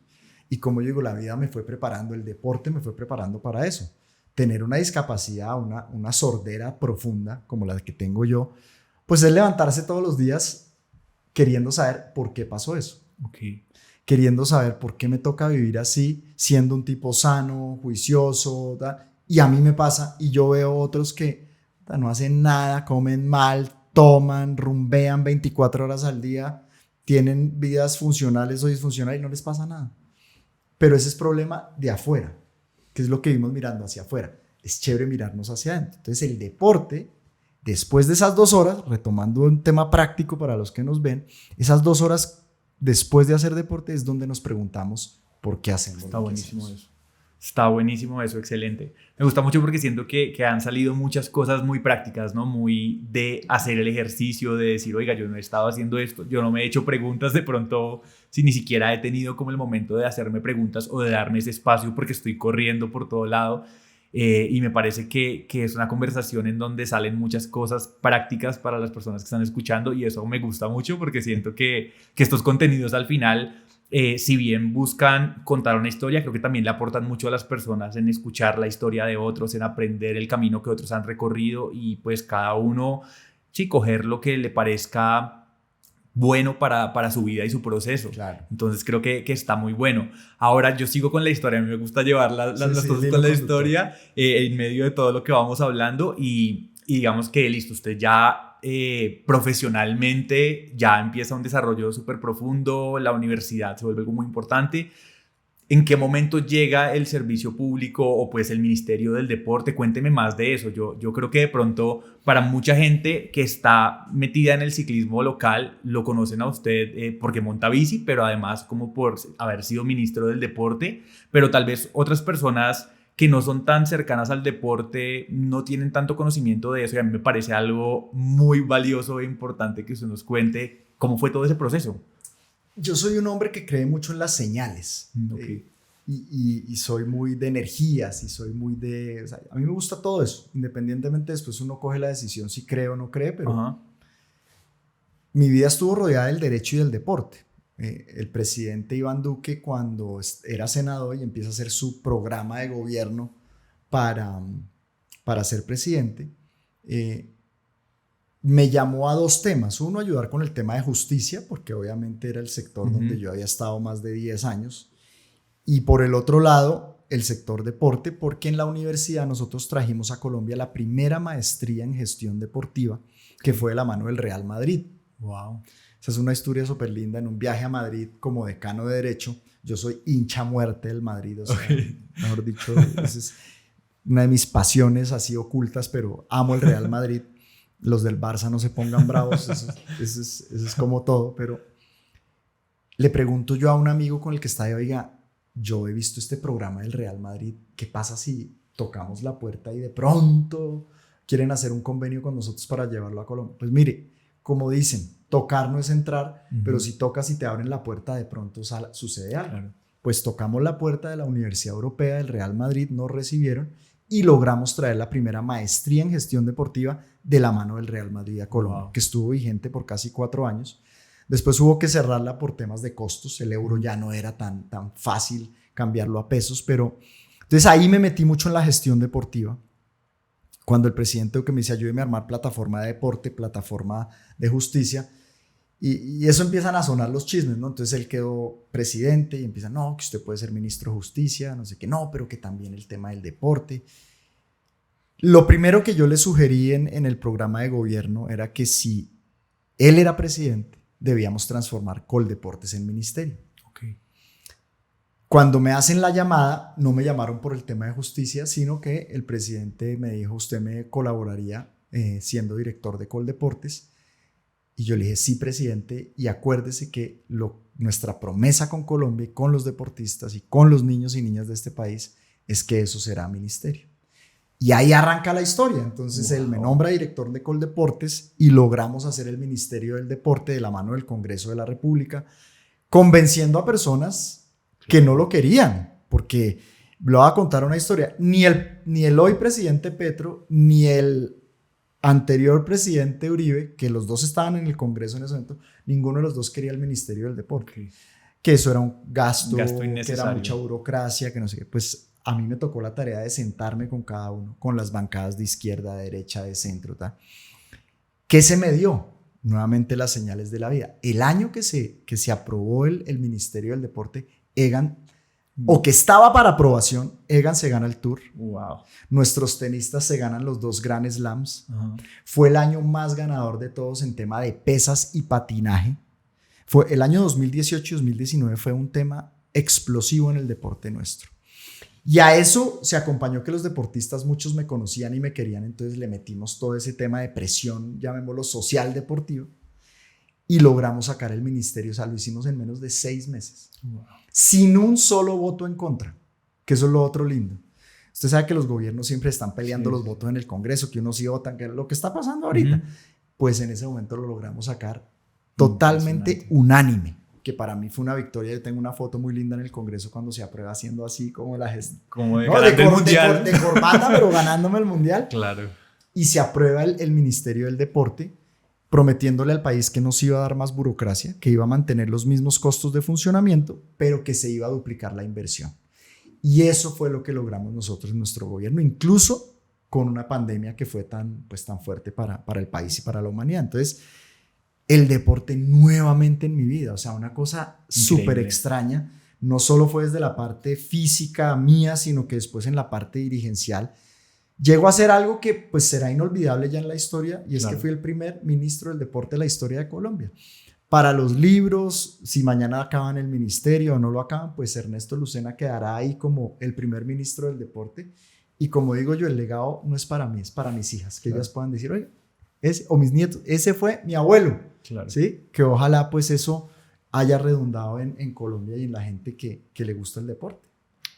Y como yo digo, la vida me fue preparando, el deporte me fue preparando para eso. Tener una discapacidad, una sordera profunda como la que tengo yo, pues es levantarse todos los días queriendo saber por qué pasó eso. Queriendo saber por qué me toca vivir así, siendo un tipo sano, juicioso, y a mí me pasa, y yo veo otros que no hacen nada, comen mal, toman, rumbean 24 horas al día, tienen vidas funcionales o disfuncionales y no les pasa nada. Pero ese es problema de afuera, que es lo que vimos mirando hacia afuera. Es chévere mirarnos hacia adentro. Entonces el deporte, después de esas 2 horas, retomando un tema práctico para los que nos ven, esas 2 horas después de hacer deporte es donde nos preguntamos por qué hacemos. Está buenísimo eso. Está buenísimo eso, excelente. Me gusta mucho porque siento que han salido muchas cosas muy prácticas, ¿no? Muy de hacer el ejercicio, de decir, oiga, yo no he estado haciendo esto, yo no me he hecho preguntas de pronto, si ni siquiera he tenido como el momento de hacerme preguntas o de darme ese espacio porque estoy corriendo por todo lado. Y me parece que es una conversación en donde salen muchas cosas prácticas para las personas que están escuchando y eso me gusta mucho porque siento que estos contenidos al final si bien buscan contar una historia, creo que también le aportan mucho a las personas en escuchar la historia de otros, en aprender el camino que otros han recorrido y pues cada uno, sí, coger lo que le parezca bueno para su vida y su proceso. Claro. Entonces creo que está muy bueno. Ahora yo sigo con la historia, a mí me gusta llevar las Sí, cosas con la historia en medio de todo lo que vamos hablando y digamos que listo, usted ya profesionalmente ya empieza un desarrollo súper profundo, la universidad se vuelve algo muy importante. ¿En qué momento llega el servicio público o pues el Ministerio del Deporte? Cuénteme más de eso. Yo creo que de pronto para mucha gente que está metida en el ciclismo local lo conocen a usted porque monta bici, pero además como por haber sido ministro del deporte, pero tal vez otras personas que no son tan cercanas al deporte no tienen tanto conocimiento de eso y a mí me parece algo muy valioso e importante que usted nos cuente cómo fue todo ese proceso. Yo soy un hombre que cree mucho en las señales. Okay. Y soy muy de energías y soy muy de... O sea, a mí me gusta todo eso, independientemente después uno coge la decisión si cree o no cree, pero mi vida estuvo rodeada del derecho y del deporte. El presidente Iván Duque, cuando era senador y empieza a hacer su programa de gobierno para ser presidente, me llamó a dos temas. Uno, ayudar con el tema de justicia, porque obviamente era el sector donde yo había estado más de 10 años. Y por el otro lado, el sector deporte, porque en la universidad nosotros trajimos a Colombia la primera maestría en gestión deportiva, que fue de la mano del Real Madrid. Wow. Esa es una historia súper linda. En un viaje a Madrid como decano de Derecho, yo soy hincha a muerte del Madrid, o sea, mejor dicho, esa es una de mis pasiones así ocultas, pero amo el Real Madrid. Los del Barça no se pongan bravos, eso es como todo, pero le pregunto yo a un amigo con el que está ahí, oiga, yo he visto este programa del Real Madrid, ¿qué pasa si tocamos la puerta y de pronto quieren hacer un convenio con nosotros para llevarlo a Colombia? Pues mire, como dicen, tocar no es entrar, pero si tocas y te abren la puerta, de pronto sucede algo. Claro. Pues tocamos la puerta de la Universidad Europea del Real Madrid, nos recibieron y logramos traer la primera maestría en gestión deportiva de la mano del Real Madrid a Colombia, que estuvo vigente por casi 4 años. Después hubo que cerrarla por temas de costos, el euro ya no era tan fácil cambiarlo a pesos, pero entonces ahí me metí mucho en la gestión deportiva. Cuando el presidente que me dice, ayúdeme a armar plataforma de deporte, plataforma de justicia, y eso empiezan a sonar los chismes, ¿no? Entonces él quedó presidente y empieza, no, que usted puede ser ministro de justicia, no sé qué, no, pero que también el tema del deporte. Lo primero que yo le sugerí en el programa de gobierno era que si él era presidente, debíamos transformar Coldeportes en ministerio. Okay. Cuando me hacen la llamada, no me llamaron por el tema de justicia, sino que el presidente me dijo, usted me colaboraría siendo director de Coldeportes. Y yo le dije, sí, presidente, y acuérdese que nuestra promesa con Colombia, con los deportistas y con los niños y niñas de este país es que eso será ministerio. Y ahí arranca la historia. Entonces él me nombra director de Coldeportes y logramos hacer el Ministerio del Deporte de la mano del Congreso de la República, convenciendo a personas que no lo querían, porque le voy a contar una historia. Ni el hoy presidente Petro, ni el anterior presidente Uribe, que los dos estaban en el Congreso en ese momento, ninguno de los dos quería el Ministerio del Deporte. Okay. Que eso era un gasto que era mucha burocracia, que no sé qué. Pues a mí me tocó la tarea de sentarme con cada uno, con las bancadas de izquierda, de derecha, de centro, tal. ¿Qué se me dio? Nuevamente las señales de la vida. El año que se aprobó el Ministerio del Deporte, Egan, o que estaba para aprobación, Egan se gana el Tour. Wow. Nuestros tenistas se ganan los 2 Grand Slams. Fue el año más ganador de todos en tema de pesas y patinaje. Fue el año 2018 y 2019 fue un tema explosivo en el deporte nuestro. Y a eso se acompañó que los deportistas, muchos me conocían y me querían, entonces le metimos todo ese tema de presión, llamémoslo social deportivo, y logramos sacar el ministerio. O sea, lo hicimos en menos de 6 meses. Wow. Sin un solo voto en contra. que eso es lo otro lindo. Usted sabe que los gobiernos siempre están peleando los votos en el Congreso, que unos sí votan, que es lo que está pasando ahorita. Pues en ese momento lo logramos sacar totalmente unánime, que para mí fue una victoria. Yo tengo una foto muy linda en el Congreso cuando se aprueba haciendo así como la gestión. Como de ganando el mundial. De corbata, pero ganándome el mundial. Claro. Y se aprueba el Ministerio del Deporte, prometiéndole al país que no se iba a dar más burocracia, que iba a mantener los mismos costos de funcionamiento, pero que se iba a duplicar la inversión. Y eso fue lo que logramos nosotros en nuestro gobierno, incluso con una pandemia que fue tan fuerte para el país y para la humanidad. Entonces, el deporte nuevamente en mi vida, o sea, una cosa súper extraña, no solo fue desde la parte física mía, sino que después en la parte dirigencial, llego a hacer algo que pues será inolvidable ya en la historia, y es que fui el primer ministro del deporte de la historia de Colombia. Para los libros, si mañana acaban el ministerio o no lo acaban, pues Ernesto Lucena quedará ahí como el primer ministro del deporte. Y como digo yo, el legado no es para mí, es para mis hijas, que ellas puedan decir, oye, o mis nietos, ese fue mi abuelo. ¿Sí? Que ojalá pues eso haya redundado en Colombia y en la gente que le gusta el deporte.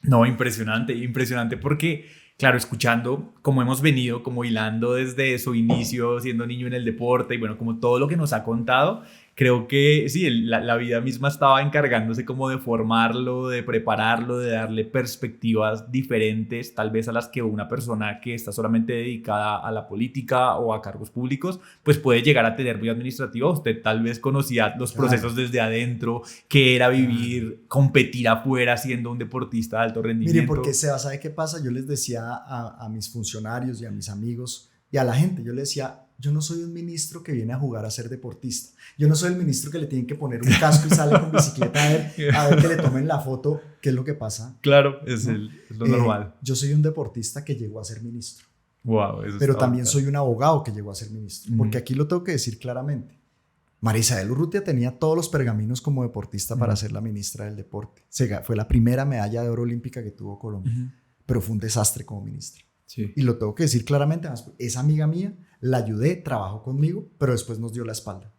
No, impresionante porque, claro, escuchando cómo hemos venido como hilando desde su inicio, siendo niño en el deporte y bueno, como todo lo que nos ha contado, creo que sí, la vida misma estaba encargándose como de formarlo, de prepararlo, de darle perspectivas diferentes, tal vez a las que una persona que está solamente dedicada a la política o a cargos públicos, pues puede llegar a tener muy administrativa. Usted tal vez conocía los procesos desde adentro, qué era vivir, competir afuera siendo un deportista de alto rendimiento. Mire, porque ¿sabe qué pasa? Yo les decía a mis funcionarios y a mis amigos y a la gente, yo les decía, yo no soy un ministro que viene a jugar a ser deportista. Yo no soy el ministro que le tienen que poner un casco y sale con bicicleta a ver que le tomen la foto, qué es lo que pasa. Claro, es lo normal. Yo soy un deportista que llegó a ser ministro. Wow, eso pero también soy un abogado que llegó a ser ministro. Porque aquí lo tengo que decir claramente. María Isabel Urrutia tenía todos los pergaminos como deportista para ser la ministra del deporte. Fue la primera medalla de oro olímpica que tuvo Colombia, pero fue un desastre como ministra. Sí. Y lo tengo que decir claramente, es amiga mía, la ayudé, trabajó conmigo, pero después nos dio la espalda.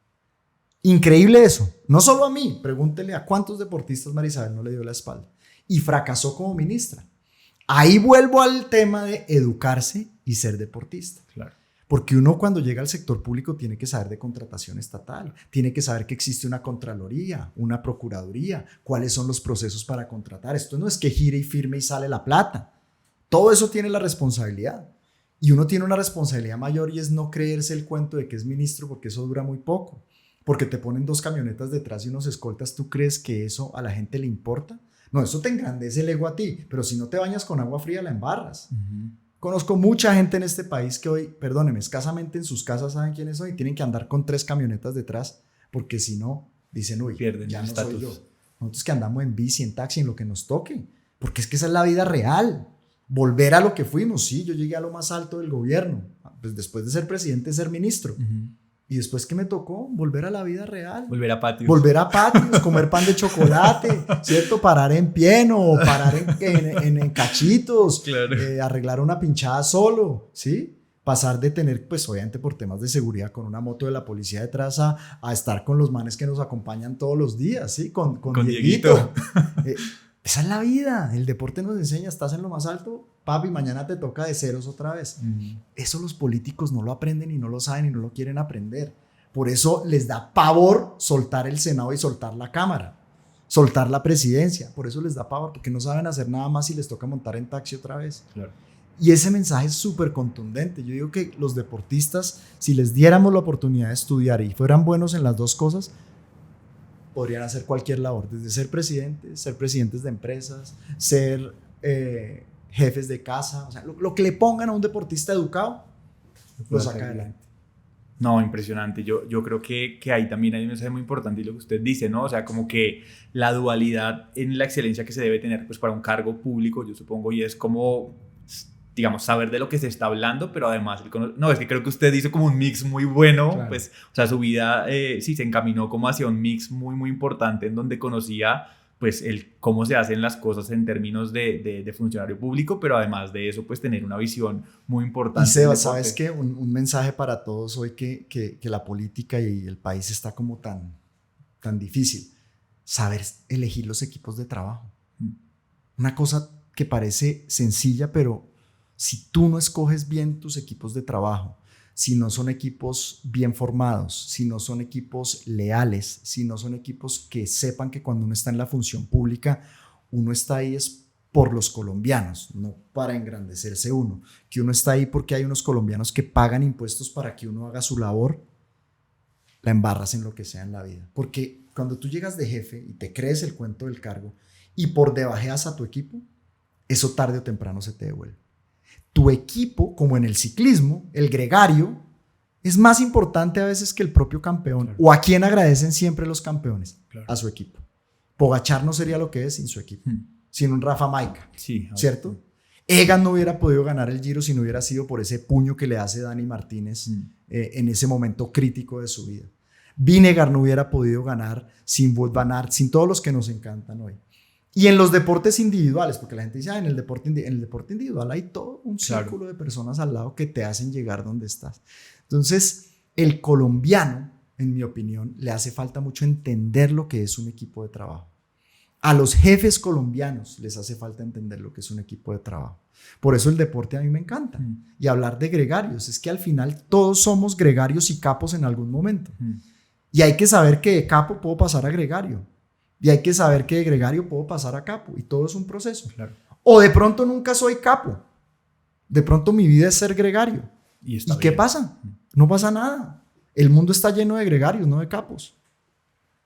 Increíble eso, no solo a mí, pregúntele a cuántos deportistas María Isabel no le dio la espalda y fracasó como ministra. Ahí vuelvo al tema de educarse y ser deportista. Claro. Porque uno cuando llega al sector público tiene que saber de contratación estatal, tiene que saber que existe una contraloría, una procuraduría, cuáles son los procesos para contratar. Esto no es que gire y firme y sale la plata. Todo eso tiene la responsabilidad. Y uno tiene una responsabilidad mayor y es no creerse el cuento de que es ministro, porque eso dura muy poco. Porque te ponen 2 camionetas detrás y unos escoltas, ¿tú crees que eso a la gente le importa? No, eso te engrandece el ego a ti, pero si no te bañas con agua fría la embarras. Conozco mucha gente en este país que hoy, perdónenme, escasamente en sus casas saben quiénes son y tienen que andar con 3 camionetas detrás, porque si no, dicen, uy, pierden ya no soy yo. Nosotros que andamos en bici, en taxi, en lo que nos toque, porque es que esa es la vida real. Volver a lo que fuimos, sí, yo llegué a lo más alto del gobierno, pues después de ser presidente, ser ministro. Y después, ¿qué me tocó? Volver a la vida real. Volver a patios. Volver a patios, comer pan de chocolate, ¿cierto? Parar en pieno, parar en cachitos, claro. Arreglar una pinchada solo, ¿sí? Pasar de tener, pues obviamente por temas de seguridad, con una moto de la policía detrás a estar con los manes que nos acompañan todos los días, ¿sí? Con Dieguito. Esa es la vida. El deporte nos enseña, estás en lo más alto, papi, mañana te toca de ceros otra vez. Eso los políticos no lo aprenden y no lo saben y no lo quieren aprender. Por eso les da pavor soltar el Senado y soltar la Cámara, soltar la presidencia. Por eso les da pavor, porque no saben hacer nada más y les toca montar en taxi otra vez. Claro. Y ese mensaje es súper contundente. Yo digo que los deportistas, si les diéramos la oportunidad de estudiar y fueran buenos en las 2 cosas, podrían hacer cualquier labor, desde ser presidentes, ser presidentes de empresas, ser jefes de casa, o sea, lo que le pongan a un deportista educado, lo saca adelante. No, impresionante. Yo creo que ahí también hay un mensaje muy importante y lo que usted dice, ¿no? O sea, como que la dualidad en la excelencia que se debe tener pues, para un cargo público, yo supongo, y es como, digamos, saber de lo que se está hablando, pero además, no, es que creo que usted hizo como un mix muy bueno, claro. Pues, o sea, su vida sí se encaminó como hacia un mix muy, muy importante en donde conocía pues cómo se hacen las cosas en términos de funcionario público, pero además de eso, pues tener una visión muy importante. Y Seba, ¿sabes qué? Un mensaje para todos hoy que la política y el país está como tan difícil. Saber elegir los equipos de trabajo. Una cosa que parece sencilla, pero si tú no escoges bien tus equipos de trabajo, si no son equipos bien formados, si no son equipos leales, si no son equipos que sepan que cuando uno está en la función pública, uno está ahí es por los colombianos, no para engrandecerse uno, que uno está ahí porque hay unos colombianos que pagan impuestos para que uno haga su labor, la embarras en lo que sea en la vida. Porque cuando tú llegas de jefe y te crees el cuento del cargo y por debajeas a tu equipo, eso tarde o temprano se te devuelve. Tu equipo, como en el ciclismo, el gregario, es más importante a veces que el propio campeón. Claro. ¿O a quién agradecen siempre los campeones? Claro. A su equipo. Pogačar no sería lo que es sin su equipo, sin un Rafa Maica, sí, ¿cierto? Egan no hubiera podido ganar el Giro si no hubiera sido por ese puño que le hace Dani Martínez en ese momento crítico de su vida. Vinegar no hubiera podido ganar sin Wout van Aert, sin todos los que nos encantan hoy. Y en los deportes individuales, porque la gente dice, en el deporte individual hay todo un círculo de personas al lado que te hacen llegar donde estás. Entonces, el colombiano, en mi opinión, le hace falta mucho entender lo que es un equipo de trabajo. A los jefes colombianos les hace falta entender lo que es un equipo de trabajo. Por eso el deporte a mí me encanta. Y hablar de gregarios, es que al final todos somos gregarios y capos en algún momento. Y hay que saber que de capo puedo pasar a gregario. Y hay que saber que de gregario puedo pasar a capo. Y todo es un proceso. Claro. O de pronto nunca soy capo. De pronto mi vida es ser gregario. ¿Y qué pasa? No pasa nada. El mundo está lleno de gregarios, no de capos.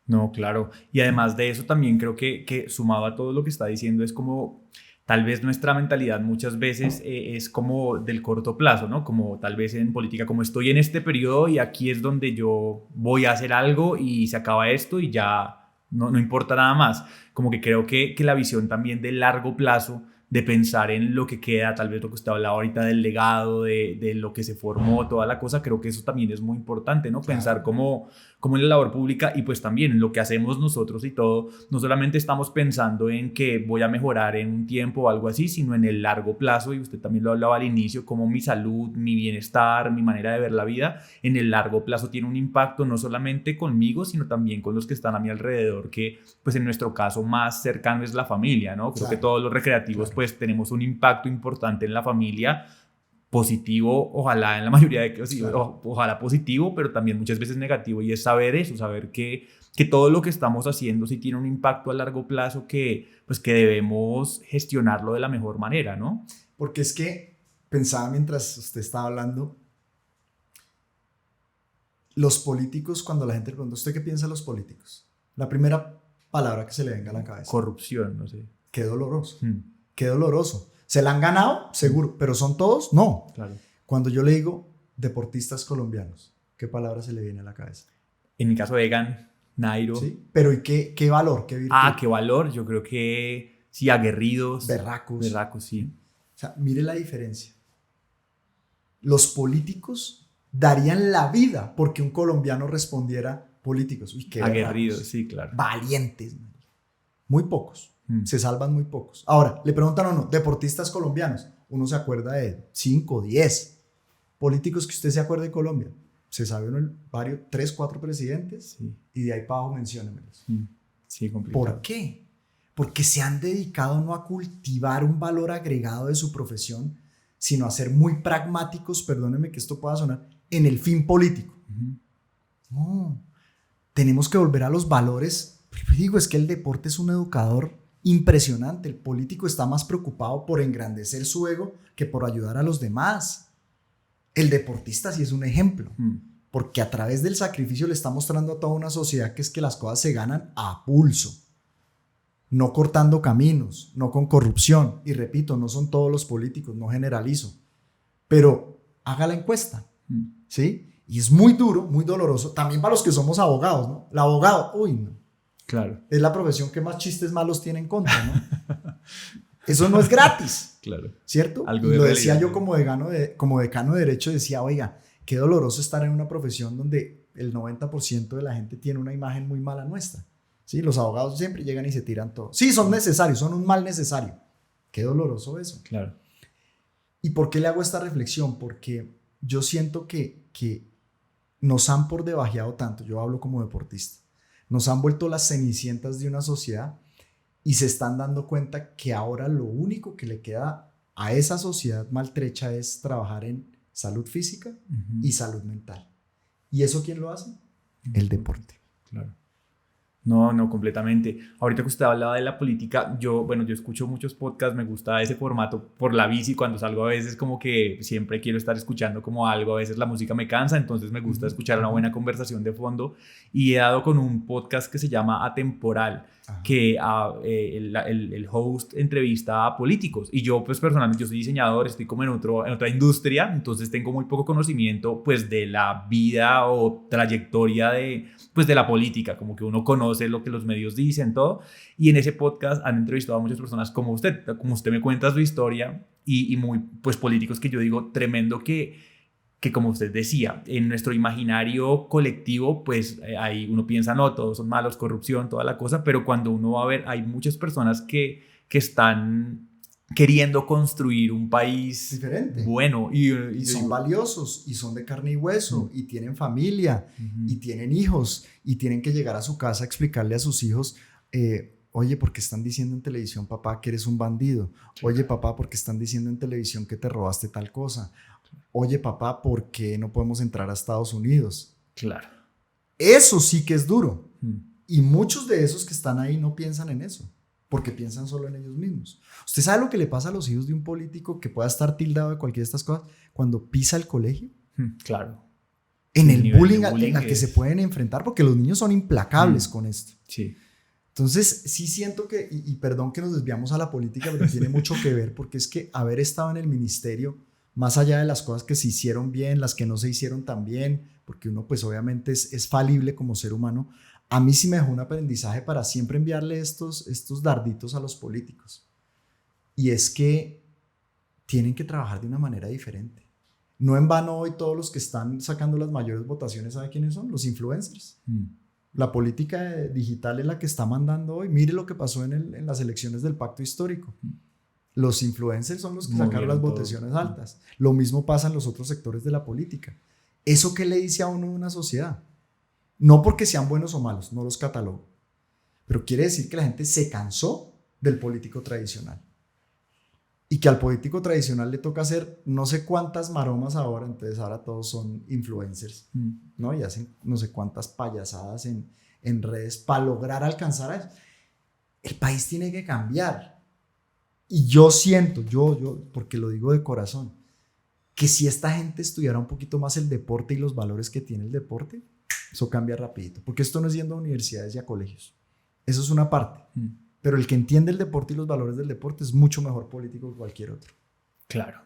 No, claro. Y además de eso también creo que sumado a todo lo que está diciendo es como tal vez nuestra mentalidad muchas veces es como del corto plazo, ¿no? Como tal vez en política, como estoy en este periodo y aquí es donde yo voy a hacer algo y se acaba esto y ya no importa nada más. Como que creo que la visión también de largo plazo, de pensar en lo que queda, tal vez lo que usted hablaba ahorita del legado, de lo que se formó, toda la cosa, creo que eso también es muy importante, ¿no? Claro. Pensar como en la labor pública y pues también en lo que hacemos nosotros y todo, no solamente estamos pensando en que voy a mejorar en un tiempo o algo así, sino en el largo plazo, y usted también lo hablaba al inicio, como mi salud, mi bienestar, mi manera de ver la vida, en el largo plazo tiene un impacto no solamente conmigo, sino también con los que están a mi alrededor, que pues en nuestro caso más cercano es la familia, ¿no? Creo que todos los recreativos pues tenemos un impacto importante en la familia, positivo, ojalá en la mayoría de casos, ojalá positivo, pero también muchas veces negativo, y es saber eso, saber que todo lo que estamos haciendo sí tiene un impacto a largo plazo que debemos gestionarlo de la mejor manera, ¿no? Porque es que pensaba mientras usted estaba hablando, los políticos, cuando la gente le pregunta, ¿usted qué piensa de los políticos? La primera palabra que se le venga a la cabeza. Corrupción, no sé. Qué doloroso. Qué doloroso. ¿Se la han ganado? Seguro. ¿Pero son todos? No. Claro. Cuando yo le digo deportistas colombianos, ¿qué palabra se le viene a la cabeza? En mi caso, Egan, Nairo. Sí. Pero ¿y qué valor? ¿Qué virtud? Qué valor. Yo creo que sí, aguerridos. Berracos. Berracos, sí. O sea, mire la diferencia. Los políticos darían la vida porque un colombiano respondiera políticos. Uy, qué aguerridos, berracos. Sí, claro. Valientes. Muy pocos. Se salvan muy pocos. Ahora, le preguntan a uno, deportistas colombianos. Uno se acuerda de 5, 10 políticos que usted se acuerde de Colombia. Se sabe uno varios, 3, 4 presidentes, sí. Y de ahí para abajo menciónemelos. Sí, complicado. ¿Por qué? Porque se han dedicado no a cultivar un valor agregado de su profesión, sino a ser muy pragmáticos, perdónenme que esto pueda sonar, en el fin político. No, tenemos que volver a los valores. Digo, es que el deporte es un educador impresionante. El político está más preocupado por engrandecer su ego que por ayudar a los demás. El deportista sí es un ejemplo, porque a través del sacrificio le está mostrando a toda una sociedad que es que las cosas se ganan a pulso, no cortando caminos, no con corrupción. Y repito, no son todos los políticos, no generalizo, pero haga la encuesta, ¿sí? Y es muy duro, muy doloroso, también para los que somos abogados, ¿no? El abogado, uy, no. Claro. Es la profesión que más chistes malos tiene en contra, ¿no? Eso no es gratis. Claro. ¿Cierto? Algo y lo decía yo como decano de Derecho, decía, oiga, qué doloroso estar en una profesión donde el 90% de la gente tiene una imagen muy mala nuestra. ¿Sí? Los abogados siempre llegan y se tiran todo. Sí, son necesarios, son un mal necesario. Qué doloroso eso. Claro. ¿Y por qué le hago esta reflexión? Porque yo siento que nos han por debajeado tanto, yo hablo como deportista, nos han vuelto las cenicientas de una sociedad y se están dando cuenta que ahora lo único que le queda a esa sociedad maltrecha es trabajar en salud física y salud mental. ¿Y eso quién lo hace? El deporte. Claro. No, no, completamente. Ahorita que usted hablaba de la política, yo escucho muchos podcasts, me gusta ese formato por la bici, cuando salgo a veces como que siempre quiero estar escuchando como algo, a veces la música me cansa, entonces me gusta escuchar una buena conversación de fondo, y he dado con un podcast que se llama Atemporal, que el host entrevista a políticos, y yo pues personalmente yo soy diseñador, estoy como en otra industria, entonces tengo muy poco conocimiento pues de la vida o trayectoria de la política, como que uno conoce lo que los medios dicen, todo, y en ese podcast han entrevistado a muchas personas como usted me cuenta su historia, y muy pues políticos que yo digo tremendo que como usted decía, en nuestro imaginario colectivo, pues ahí uno piensa, no, todos son malos, corrupción, toda la cosa, pero cuando uno va a ver, hay muchas personas que están queriendo construir un país diferente, bueno. Y son valiosos, y son de carne y hueso, y tienen familia, y tienen hijos, y tienen que llegar a su casa a explicarle a sus hijos, oye, ¿por qué están diciendo en televisión, papá, que eres un bandido? Oye, papá, ¿por qué están diciendo en televisión que te robaste tal cosa? Oye, papá, ¿por qué no podemos entrar a Estados Unidos? Claro. Eso sí que es duro. Y muchos de esos que están ahí no piensan en eso, porque piensan solo en ellos mismos. ¿Usted sabe lo que le pasa a los hijos de un político que pueda estar tildado de cualquiera de estas cosas cuando pisa el colegio? Claro. En el bullying al que se pueden enfrentar, porque los niños son implacables con esto. Sí. Entonces, sí siento que, y perdón que nos desviamos a la política, pero tiene mucho que ver, porque es que haber estado en el ministerio, más allá de las cosas que se hicieron bien, las que no se hicieron tan bien, porque uno pues obviamente es falible como ser humano, a mí sí me dejó un aprendizaje para siempre enviarle estos darditos a los políticos. Y es que tienen que trabajar de una manera diferente. No en vano hoy todos los que están sacando las mayores votaciones, ¿sabe quiénes son? Los influencers. La política digital es la que está mandando hoy. Mire lo que pasó en las elecciones del Pacto Histórico. Los influencers son los que sacaron las votaciones altas. Lo mismo pasa en los otros sectores de la política. ¿Eso qué le dice a uno de una sociedad? No porque sean buenos o malos, no los catalogo. Pero quiere decir que la gente se cansó del político tradicional. Y que al político tradicional le toca hacer no sé cuántas maromas ahora, entonces ahora todos son influencers, ¿no? Y hacen no sé cuántas payasadas en redes para lograr alcanzar a eso. El país tiene que cambiar. Y yo siento, yo porque lo digo de corazón, que si esta gente estudiara un poquito más el deporte y los valores que tiene el deporte, eso cambia rapidito. Porque esto no es yendo a universidades y a colegios. Eso es una parte. Pero el que entiende el deporte y los valores del deporte es mucho mejor político que cualquier otro. Claro.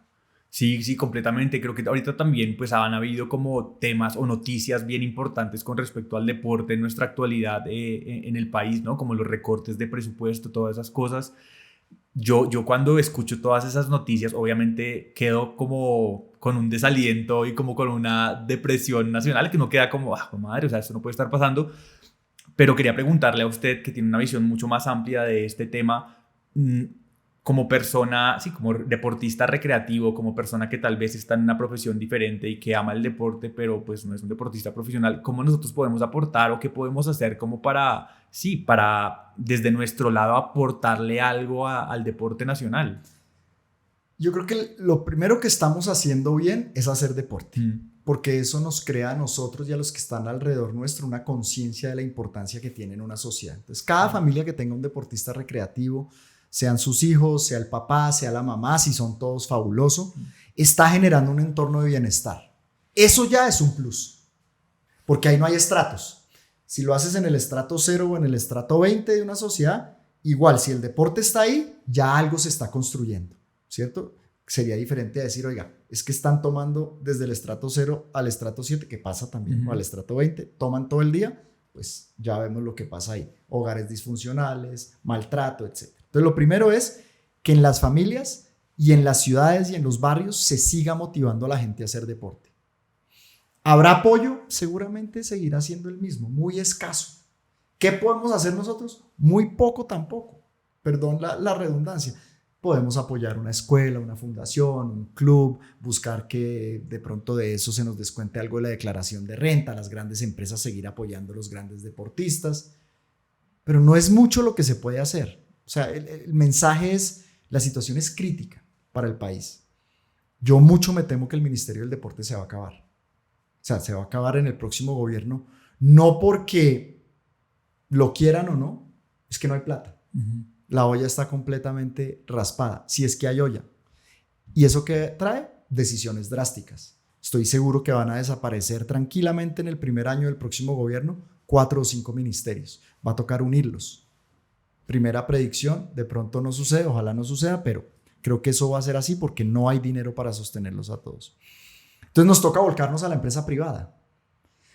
Sí, completamente. Creo que ahorita también pues han habido como temas o noticias bien importantes con respecto al deporte en nuestra actualidad en el país, ¿no? Como los recortes de presupuesto, todas esas cosas. Yo cuando escucho todas esas noticias, obviamente quedo como con un desaliento y como con una depresión nacional que uno queda como, madre, o sea, esto no puede estar pasando. Pero quería preguntarle a usted, que tiene una visión mucho más amplia de este tema, como persona, sí, como deportista recreativo, como persona que tal vez está en una profesión diferente y que ama el deporte, pero pues no es un deportista profesional, ¿cómo nosotros podemos aportar o qué podemos hacer como para desde nuestro lado aportarle algo al deporte nacional? Yo creo que lo primero que estamos haciendo bien es hacer deporte. Porque eso nos crea a nosotros y a los que están alrededor nuestro una conciencia de la importancia que tiene en una sociedad. Entonces, cada familia que tenga un deportista recreativo, sean sus hijos, sea el papá, sea la mamá, si son todos fabulosos, está generando un entorno de bienestar. Eso ya es un plus, porque ahí no hay estratos. Si lo haces en el estrato 0 o en el estrato 20 de una sociedad, igual, si el deporte está ahí, ya algo se está construyendo, ¿cierto? Sería diferente a decir, oiga, es que están tomando desde el estrato 0 al estrato 7, que pasa también, o al estrato 20, toman todo el día, pues ya vemos lo que pasa ahí. Hogares disfuncionales, maltrato, etc. Entonces, lo primero es que en las familias y en las ciudades y en los barrios se siga motivando a la gente a hacer deporte. ¿Habrá apoyo? Seguramente seguirá siendo el mismo, muy escaso. ¿Qué podemos hacer nosotros? Muy poco tampoco. Perdón la redundancia. Podemos apoyar una escuela, una fundación, un club, buscar que de pronto de eso se nos descuente algo de la declaración de renta, las grandes empresas seguir apoyando a los grandes deportistas, pero no es mucho lo que se puede hacer. O sea, el mensaje es, la situación es crítica para el país. Yo mucho me temo que el Ministerio del Deporte se va a acabar. O sea, se va a acabar en el próximo gobierno, no porque lo quieran o no, es que no hay plata. La olla está completamente raspada, si es que hay olla. ¿Y eso qué trae? Decisiones drásticas. Estoy seguro que van a desaparecer tranquilamente en el primer año del próximo gobierno 4 o 5 ministerios. Va a tocar unirlos. Primera predicción, de pronto no sucede, ojalá no suceda, pero creo que eso va a ser así porque no hay dinero para sostenerlos a todos. Entonces nos toca volcarnos a la empresa privada.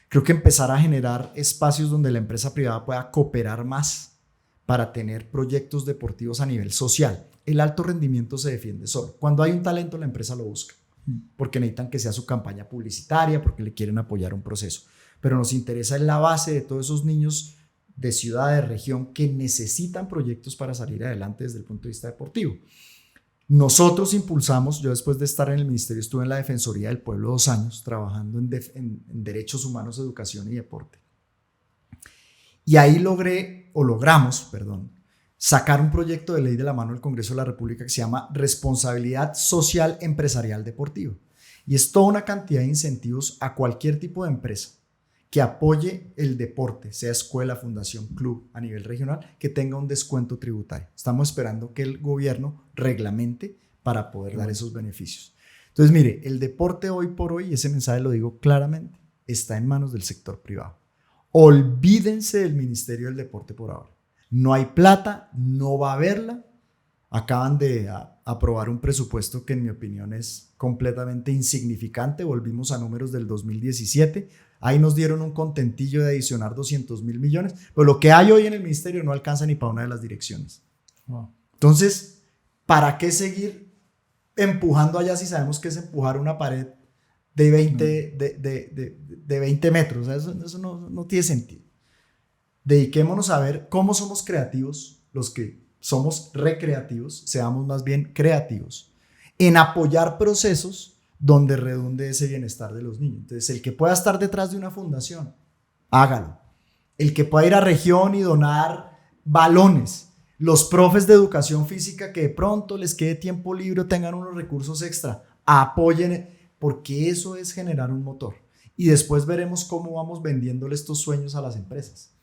Creo que empezar a generar espacios donde la empresa privada pueda cooperar más para tener proyectos deportivos a nivel social. El alto rendimiento se defiende solo. Cuando hay un talento, la empresa lo busca, porque necesitan que sea su campaña publicitaria, porque le quieren apoyar un proceso. Pero nos interesa en la base de todos esos niños de ciudad, de región, que necesitan proyectos para salir adelante desde el punto de vista deportivo. Nosotros impulsamos, yo después de estar en el ministerio estuve en la Defensoría del Pueblo 2 años trabajando en derechos humanos, educación y deporte. Y ahí logramos sacar un proyecto de ley de la mano del Congreso de la República que se llama Responsabilidad Social Empresarial Deportiva. Y es toda una cantidad de incentivos a cualquier tipo de empresa que apoye el deporte, sea escuela, fundación, club a nivel regional, que tenga un descuento tributario. Estamos esperando que el gobierno reglamente para poder dar esos beneficios. Entonces, mire, el deporte hoy por hoy, y ese mensaje lo digo claramente, está en manos del sector privado. Olvídense del Ministerio del Deporte por ahora. No hay plata, no va a haberla. Acaban de aprobar un presupuesto que en mi opinión es completamente insignificante. Volvimos a números del 2017. Ahí nos dieron un contentillo de adicionar 200.000 millones, pero lo que hay hoy en el ministerio no alcanza ni para una de las direcciones. Wow. Entonces, ¿para qué seguir empujando allá si sabemos que es empujar una pared de 20 metros? O sea, eso no tiene sentido. Dediquémonos a ver cómo somos creativos, los que somos recreativos, seamos más bien creativos, en apoyar procesos donde redunde ese bienestar de los niños. Entonces, el que pueda estar detrás de una fundación, hágalo. El que pueda ir a región y donar balones. Los profes de educación física que de pronto les quede tiempo libre o tengan unos recursos extra, apoyen, porque eso es generar un motor. Y después veremos cómo vamos vendiéndole estos sueños a las empresas.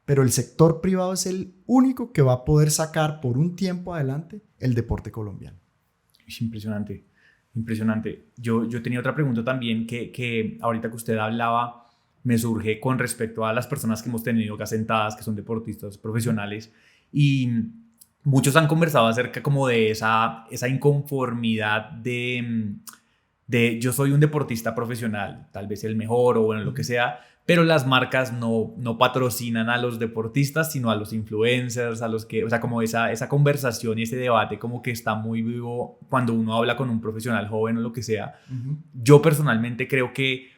Pero el sector privado es el único que va a poder sacar por un tiempo adelante el deporte colombiano. Es impresionante. Impresionante. Yo tenía otra pregunta también que ahorita que usted hablaba me surge con respecto a las personas que hemos tenido acá sentadas, que son deportistas profesionales, y muchos han conversado acerca como de esa inconformidad de yo soy un deportista profesional, tal vez el mejor o bueno, lo que sea, pero las marcas no patrocinan a los deportistas, sino a los influencers, a los que, o sea, como esa conversación y ese debate como que está muy vivo cuando uno habla con un profesional joven o lo que sea. Uh-huh. Yo personalmente creo que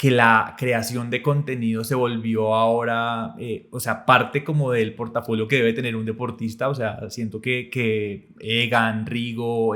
la creación de contenido se volvió ahora, o sea, parte como del portafolio que debe tener un deportista. O sea, siento que Egan, Rigo,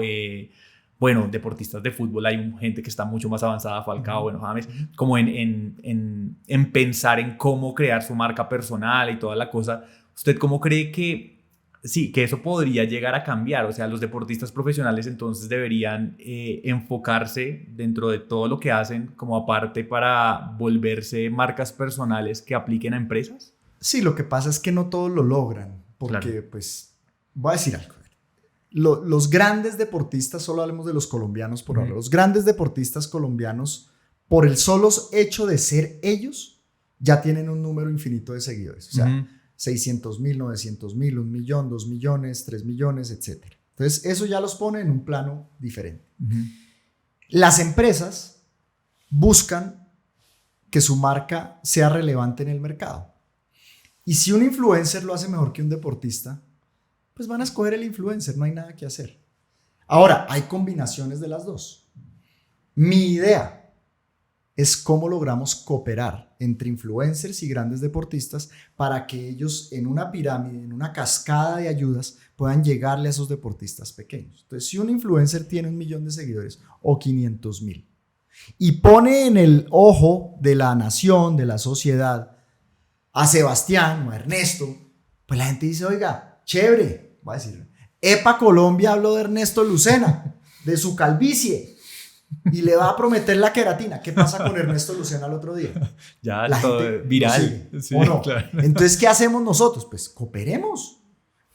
bueno, deportistas de fútbol, hay gente que está mucho más avanzada, Falcao, bueno, James, como en pensar en cómo crear su marca personal y toda la cosa. ¿Usted cómo cree que eso podría llegar a cambiar? O sea, los deportistas profesionales entonces deberían enfocarse dentro de todo lo que hacen como aparte para volverse marcas personales que apliquen a empresas. Sí, lo que pasa es que no todos lo logran, porque claro. Pues, voy a decir algo. Los grandes deportistas, solo hablemos de los colombianos por ahora, los grandes deportistas colombianos, por el solo hecho de ser ellos, ya tienen un número infinito de seguidores. O sea, 600,000, 900,000, 1 millón, 2 millones, 3 millones, etc. Entonces, eso ya los pone en un plano diferente. Las empresas buscan que su marca sea relevante en el mercado. Y si un influencer lo hace mejor que un deportista, pues van a escoger el influencer, no hay nada que hacer. Ahora, hay combinaciones de las dos. Mi idea es cómo logramos cooperar entre influencers y grandes deportistas para que ellos en una pirámide, en una cascada de ayudas, puedan llegarle a esos deportistas pequeños. Entonces, si un influencer tiene 1 millón de seguidores o 500,000 y pone en el ojo de la nación, de la sociedad, a Sebastián o a Ernesto, pues la gente dice, oiga, chévere, voy a decir, Epa Colombia habló de Ernesto Lucena, de su calvicie, y le va a prometer la queratina. ¿Qué pasa con Ernesto Lucena el otro día? Ya, La todo gente viral. sigue, Sí, ¿o no? claro. Entonces, ¿qué hacemos nosotros? Pues cooperemos.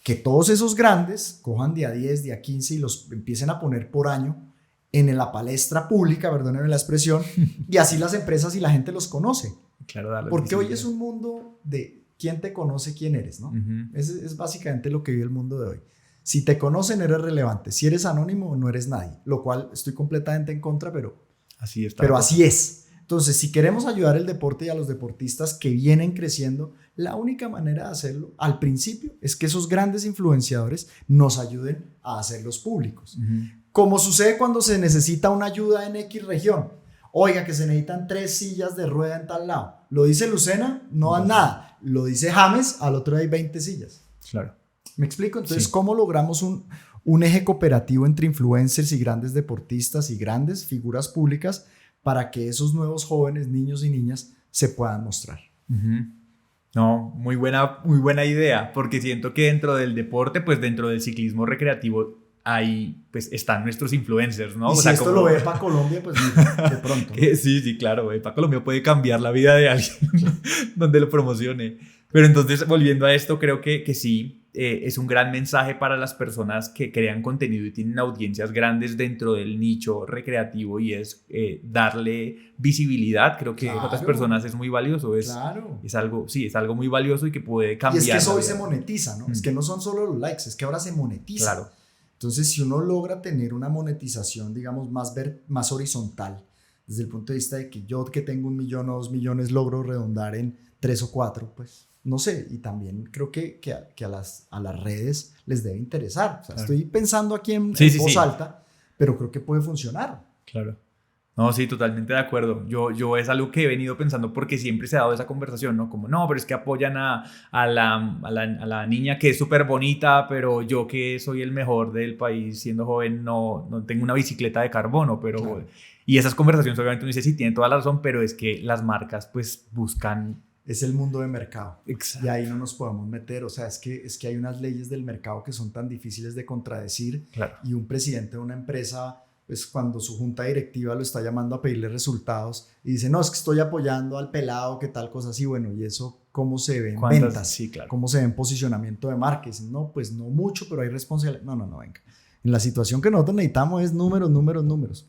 Que todos esos grandes cojan de a 10, de a 15 y los empiecen a poner por año en la palestra pública, perdónenme la expresión, y así las empresas y la gente los conoce. Claro, darles Porque hoy visibilidad. es un mundo de quién te conoce, quién eres, ¿no? Ujú. Es básicamente lo que vive el mundo de hoy. Si te conocen, eres relevante. Si eres anónimo, no eres nadie. Lo cual estoy completamente en contra, pero Así está. pero así es. Entonces, si queremos ayudar al deporte y a los deportistas que vienen creciendo, la única manera de hacerlo al principio es que esos grandes influenciadores nos ayuden a hacerlos públicos. Ujú. Como sucede cuando se necesita una ayuda en X región. Oiga, que se necesitan 3 sillas de rueda en tal lado. Lo dice Lucena, no dan nada. Lo dice James, al otro día hay 20 sillas. Claro. ¿Me explico? Entonces, Sí. ¿cómo logramos un eje cooperativo entre influencers y grandes deportistas y grandes figuras públicas para que esos nuevos jóvenes, niños y niñas, se puedan mostrar? Ujú. No, muy buena idea, porque siento que dentro del deporte, pues dentro del ciclismo recreativo, ahí pues están nuestros influencers, ¿no? Y O si sea, esto como- lo ve para Colombia, pues mira, de pronto, ¿no? que sí, claro, Paco Colombia puede cambiar la vida de alguien donde lo promocione. Pero entonces, volviendo a esto, creo que sí, es un gran mensaje para las personas que crean contenido y tienen audiencias grandes dentro del nicho recreativo y es darle visibilidad. Creo que a otras Claro. personas es muy valioso, Claro. es algo, sí, es algo muy valioso y que puede Y cambiar. es que eso la hoy vida. se monetiza, ¿no? Es que no son solo los likes, es que ahora se monetiza. Claro. Entonces, si uno logra tener una monetización, digamos, más horizontal, desde el punto de vista de que yo que tengo 1 millón o 2 millones logro redondar en 3 o 4, pues no sé, y también creo que a las redes les debe interesar. O sea, Claro. estoy pensando aquí en Sí, sí, voz sí. alta, pero creo que puede funcionar. Claro. No, sí, totalmente de acuerdo. Yo es algo que he venido pensando porque siempre se ha dado esa conversación, ¿no? Como, no, pero es que apoyan a la niña que es súper bonita, pero yo que soy el mejor del país siendo joven no tengo una bicicleta de carbono, pero... Claro. Y esas conversaciones obviamente uno dice, sí, tiene toda la razón, pero es que las marcas pues buscan... Es el mundo de mercado. Exacto. Y ahí no nos podemos meter. O sea, es que hay unas leyes del mercado que son tan difíciles de contradecir. Claro. Y un presidente de una empresa, pues cuando su junta directiva lo está llamando a pedirle resultados y dice, no, es que estoy apoyando al pelado, que tal cosa así, bueno, ¿y eso cómo se ve en ¿Cuántas? ventas? Sí, claro. ¿Cómo se ve en posicionamiento de marca? Y dicen, no, pues no mucho, pero hay responsabilidad. No, venga. En la situación que nosotros necesitamos es números.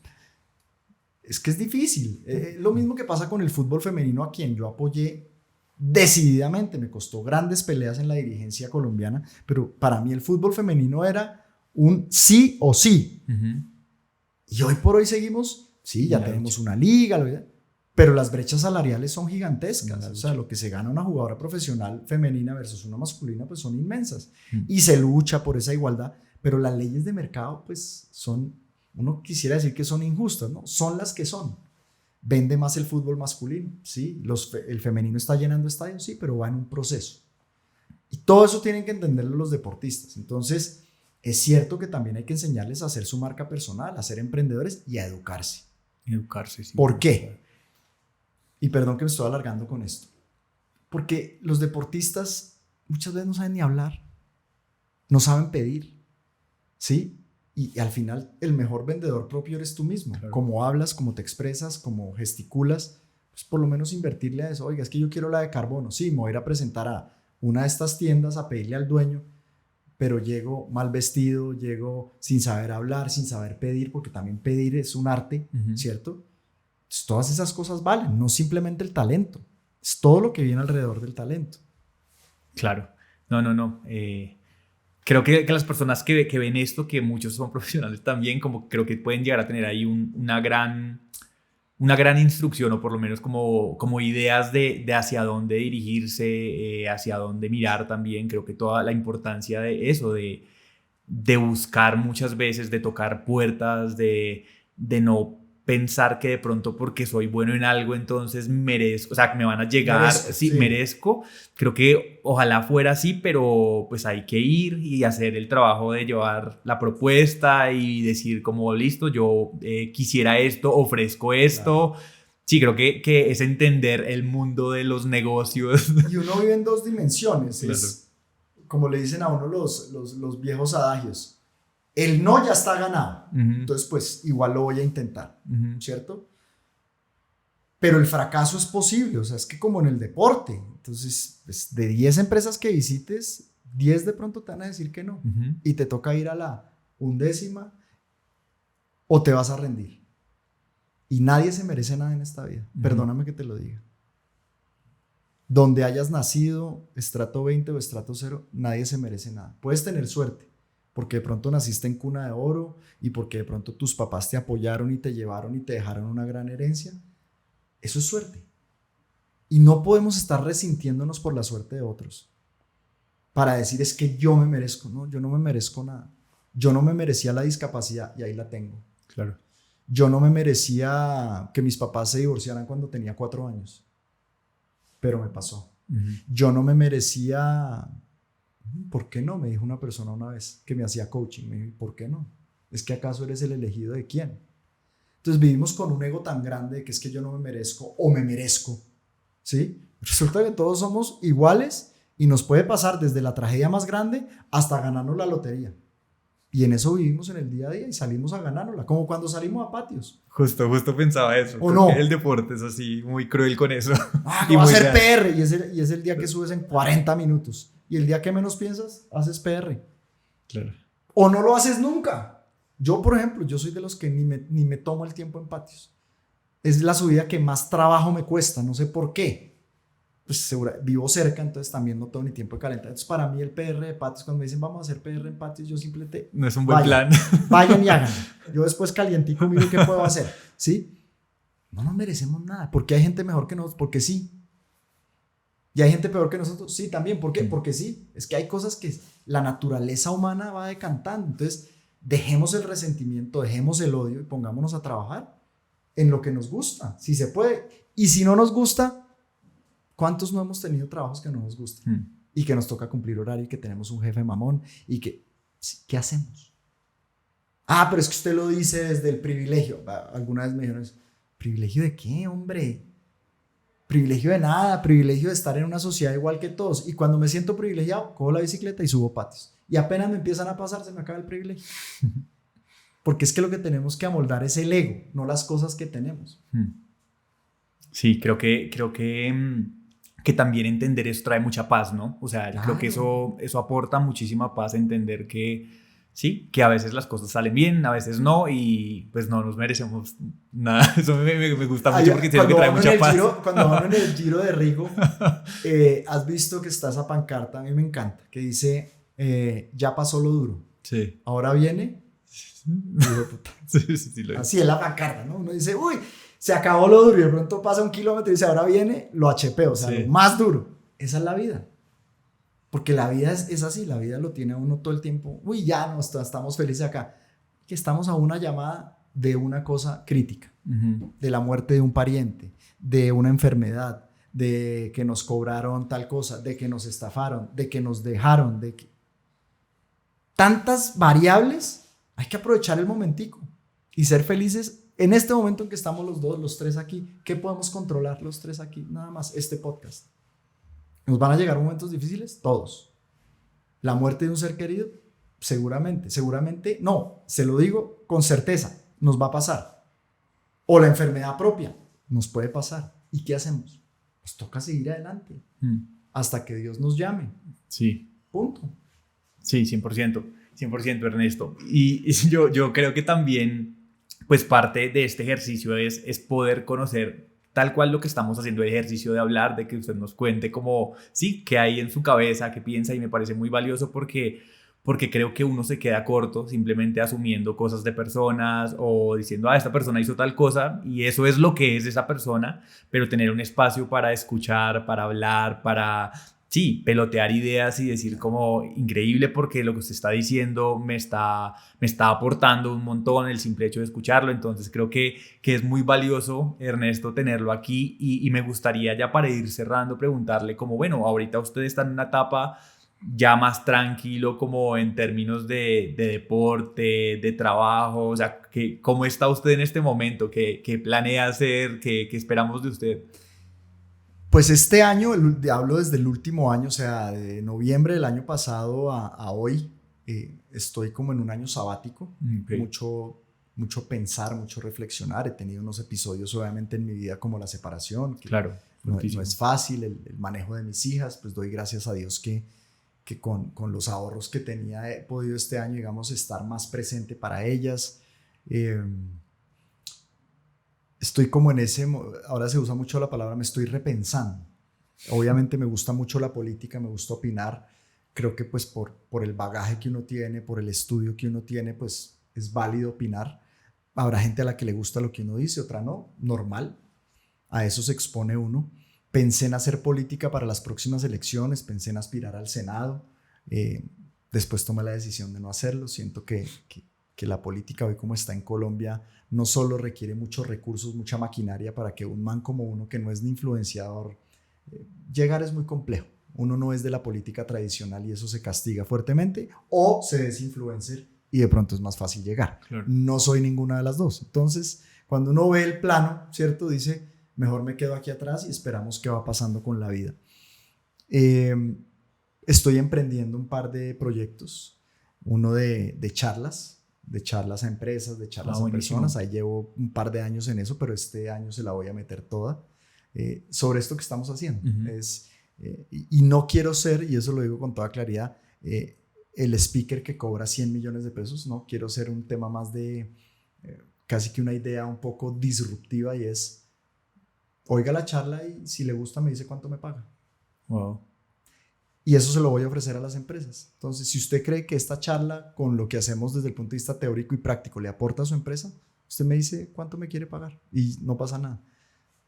Es que es difícil. Lo mismo que pasa con el fútbol femenino, a quien yo apoyé decididamente. Me costó grandes peleas en la dirigencia colombiana, pero para mí el fútbol femenino era un sí o sí. Ujú. Y hoy por hoy seguimos, sí, ya La tenemos lucha. una liga, pero las brechas salariales son gigantescas. La O sea, lo que se gana una jugadora profesional femenina versus una masculina, pues son inmensas. Mm. Y se lucha por esa igualdad, pero las leyes de mercado, pues son, uno quisiera decir que son injustas, ¿no? Son las que son. Vende más el fútbol masculino, sí. El femenino está llenando estadios, sí, pero va en un proceso. Y todo eso tienen que entenderlo los deportistas. Entonces, es cierto que también hay que enseñarles a hacer su marca personal, a ser emprendedores y a educarse. Educarse, sí. ¿Por qué? Y perdón que me estoy alargando con esto. Porque los deportistas muchas veces no saben ni hablar, no saben pedir, ¿sí? Y al final el mejor vendedor propio eres tú mismo. Claro. Cómo hablas, cómo te expresas, cómo gesticulas, pues por lo menos invertirle a eso. Oiga, es que yo quiero la de carbono. Sí, me voy a ir a presentar a una de estas tiendas a pedirle al dueño, pero llego mal vestido, llego sin saber hablar, sin saber pedir, porque también pedir es un arte, Ujú. ¿cierto? Entonces, todas esas cosas valen, no simplemente el talento, es todo lo que viene alrededor del talento. Claro. No. Creo que las personas que ven esto, que muchos son profesionales también, como creo que pueden llegar a tener ahí una gran instrucción o por lo menos como ideas de hacia dónde dirigirse, hacia dónde mirar también. Creo que toda la importancia de eso, de buscar muchas veces, de tocar puertas, de no pensar que de pronto porque soy bueno en algo entonces merezco, o sea, que me van a llegar, Merezco, sí, sí. merezco. Creo que ojalá fuera así, pero pues hay que ir y hacer el trabajo de llevar la propuesta y decir como listo, yo quisiera esto, ofrezco esto. Claro. Sí, creo que es entender el mundo de los negocios. Y uno vive en dos dimensiones, Claro. es como le dicen a uno los viejos adagios, el no ya está ganado. Entonces, pues igual lo voy a intentar, ¿cierto? Pero el fracaso es posible, o sea, es que como en el deporte. Entonces, pues, de 10 empresas que visites, 10 de pronto te van a decir que no. Y te toca ir a la 11ª o te vas a rendir. Y nadie se merece nada en esta vida. Perdóname que te lo diga. Donde hayas nacido, estrato 20 o estrato 0, nadie se merece nada. Puedes tener suerte, porque de pronto naciste en cuna de oro y porque de pronto tus papás te apoyaron y te llevaron y te dejaron una gran herencia. Eso es suerte. Y no podemos estar resintiéndonos por la suerte de otros para decir es que yo me merezco. No, yo no me merezco nada. Yo no me merecía la discapacidad y ahí la tengo. Claro. Yo no me merecía que mis papás se divorciaran cuando tenía 4 años, pero me pasó. Yo no me merecía, ¿por qué no? Me dijo una persona una vez que me hacía coaching, me dijo, ¿por qué no? ¿Es que acaso eres el elegido de quién? Entonces vivimos con un ego tan grande de que es que yo no me merezco o me merezco, ¿sí? Resulta que todos somos iguales y nos puede pasar desde la tragedia más grande hasta ganarnos la lotería. Y en eso vivimos en el día a día y salimos a ganárnosla, como cuando salimos a patios. Justo pensaba eso. ¿O no? El deporte es así, muy cruel con eso. Va a hacer PR y es el día que subes en 40 minutos. Y el día que menos piensas, haces PR. Claro. O no lo haces nunca. Yo, por ejemplo, yo soy de los que ni me tomo el tiempo en patios. Es la subida que más trabajo me cuesta, no sé por qué. Pues vivo cerca, entonces también no tengo ni tiempo de calentar. Entonces para mí el PR de patios, cuando me dicen vamos a hacer PR en patios, yo simplemente no es un buen plan. Vayan y hagan. Yo después calientico miro qué puedo hacer, ¿sí? No nos merecemos nada, porque hay gente mejor que nosotros, porque sí. Y hay gente peor que nosotros, sí, también. ¿Por qué? Porque sí. Es que hay cosas que la naturaleza humana va decantando. Entonces dejemos el resentimiento, dejemos el odio y pongámonos a trabajar en lo que nos gusta, si se puede. Y si no nos gusta, ¿cuántos no hemos tenido trabajos que no nos gustan? Y que nos toca cumplir horario y que tenemos un jefe mamón y que, ¿qué hacemos? Ah, pero es que usted lo dice desde el privilegio. Alguna vez me dijeron, ¿privilegio de qué, hombre? Privilegio de nada, privilegio de estar en una sociedad igual que todos. Y cuando me siento privilegiado, cojo la bicicleta y subo patios. Y apenas me empiezan a pasar, se me acaba el privilegio. Porque es que lo que tenemos que amoldar es el ego, no las cosas que tenemos. Sí, creo que también entender eso trae mucha paz, ¿no? O sea, creo que eso aporta muchísima paz, entender que sí, que a veces las cosas salen bien, a veces no, y pues no nos merecemos nada. Eso me gusta mucho porque siento que trae mucha paz. Cuando van en el Giro de Rigo, has visto que está esa pancarta, a mí me encanta, que dice, ya pasó lo duro. Sí. Ahora viene. Sí, así es la pancarta, ¿no? Uno dice, uy, se acabó lo duro y de pronto pasa 1 kilómetro y dice, ahora viene lo HP, o sea, lo más duro. Esa es la vida. Porque la vida es así, la vida lo tiene a uno todo el tiempo. Uy, ya no, estamos felices acá. Que estamos a una llamada de una cosa crítica, de la muerte de un pariente, de una enfermedad, de que nos cobraron tal cosa, de que nos estafaron, de que nos dejaron, de que... Tantas variables, hay que aprovechar el momentico y ser felices. En este momento en que estamos los 3 aquí, ¿qué podemos controlar los 3 aquí? Nada más este podcast. ¿Nos van a llegar momentos difíciles? Todos. ¿La muerte de un ser querido? Seguramente no, se lo digo con certeza, nos va a pasar. O la enfermedad propia, nos puede pasar. ¿Y qué hacemos? Pues toca seguir adelante hasta que Dios nos llame. Sí. Punto. Sí, 100%, Ernesto. Y yo creo que también, pues parte de este ejercicio es poder conocer tal cual lo que estamos haciendo, el ejercicio de hablar, de que usted nos cuente como, sí, qué hay en su cabeza, qué piensa, y me parece muy valioso porque creo que uno se queda corto simplemente asumiendo cosas de personas o diciendo, esta persona hizo tal cosa y eso es lo que es esa persona, pero tener un espacio para escuchar, para hablar, para... sí, pelotear ideas y decir como increíble porque lo que usted está diciendo me está aportando un montón el simple hecho de escucharlo. Entonces creo que es muy valioso, Ernesto, tenerlo aquí y me gustaría ya para ir cerrando preguntarle como, bueno, ahorita usted está en una etapa ya más tranquilo como en términos de deporte, de trabajo, o sea, ¿cómo está usted en este momento? ¿Qué planea hacer? ¿Qué esperamos de usted? Pues este año, hablo desde el último año, o sea, de noviembre del año pasado a hoy, estoy como en un año sabático, Okay. mucho pensar, mucho reflexionar. He tenido unos episodios obviamente en mi vida como la separación, que Claro. no es fácil, el manejo de mis hijas, pues doy gracias a Dios que con los ahorros que tenía he podido este año, digamos, estar más presente para ellas. Estoy como en ahora se usa mucho la palabra, me estoy repensando. Obviamente me gusta mucho la política, me gusta opinar. Creo que pues por el bagaje que uno tiene, por el estudio que uno tiene, pues es válido opinar. Habrá gente a la que le gusta lo que uno dice, otra no, normal. A eso se expone uno. Pensé en hacer política para las próximas elecciones, pensé en aspirar al Senado. Después tomé la decisión de no hacerlo. Siento que la política hoy como está en Colombia no solo requiere muchos recursos, mucha maquinaria para que un man como uno que no es ni influenciador, llegar es muy complejo. Uno no es de la política tradicional y eso se castiga fuertemente, o se es influencer y de pronto es más fácil llegar. Claro. No soy ninguna de las dos. Entonces, cuando uno ve el plano, ¿cierto? Dice, mejor me quedo aquí atrás y esperamos qué va pasando con la vida. Estoy emprendiendo un par de proyectos, uno de charlas a empresas, de charlas a personas. Ahí llevo un par de años en eso, pero este año se la voy a meter toda sobre esto que estamos haciendo. Y no quiero ser, y eso lo digo con toda claridad, el speaker que cobra 100 millones de pesos. No, quiero ser un tema más de casi que una idea un poco disruptiva, y es, oiga la charla y si le gusta me dice cuánto me paga. Wow. Y eso se lo voy a ofrecer a las empresas. Entonces, si usted cree que esta charla, con lo que hacemos desde el punto de vista teórico y práctico, le aporta a su empresa, usted me dice cuánto me quiere pagar y no pasa nada.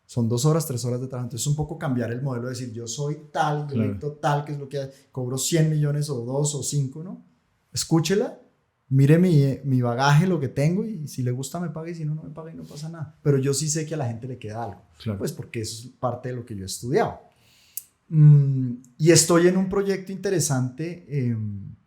Son 2 horas, 3 horas de trabajo. Entonces, un poco cambiar el modelo de decir, yo soy tal, yo necesito tal, que es lo que cobro 100 millones o 2 o 5, ¿no? Escúchela, mire mi bagaje, lo que tengo, y si le gusta me paga, y si no, no me paga y no pasa nada. Pero yo sí sé que a la gente le queda algo. Claro. Pues porque eso es parte de lo que yo he estudiado. Y estoy en un proyecto interesante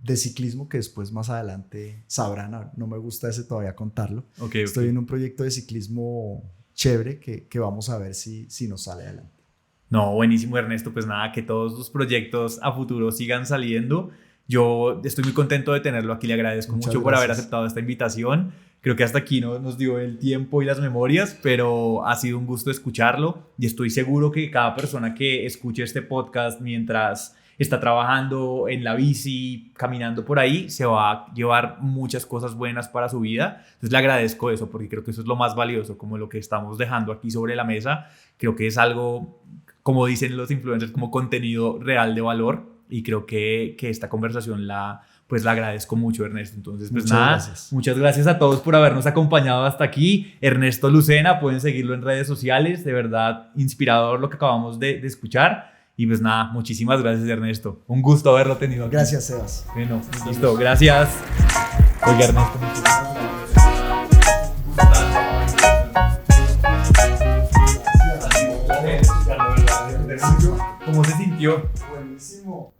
de ciclismo que después más adelante sabrán. No me gusta ese todavía contarlo. Estoy en un proyecto de ciclismo chévere que vamos a ver si nos sale adelante. No, buenísimo, Ernesto. Pues nada, que todos los proyectos a futuro sigan saliendo. Yo estoy muy contento de tenerlo aquí. Le agradezco mucho por haber aceptado esta invitación. Creo que hasta aquí nos dio el tiempo y las memorias, pero ha sido un gusto escucharlo, y estoy seguro que cada persona que escuche este podcast mientras está trabajando en la bici, caminando por ahí, se va a llevar muchas cosas buenas para su vida. Entonces le agradezco eso, porque creo que eso es lo más valioso, como lo que estamos dejando aquí sobre la mesa. Creo que es algo, como dicen los influencers, como contenido real de valor, y creo que esta conversación la agradezco mucho, Ernesto. Entonces, pues muchas gracias a todos por habernos acompañado hasta aquí. Ernesto Lucena, pueden seguirlo en redes sociales. De verdad, inspirador lo que acabamos de escuchar. Y pues nada, muchísimas gracias, Ernesto. Un gusto haberlo tenido aquí. Gracias, Sebas. Bueno, listo, gracias. Oiga, Ernesto, muchísimas gracias. ¿Cómo se sintió? Buenísimo.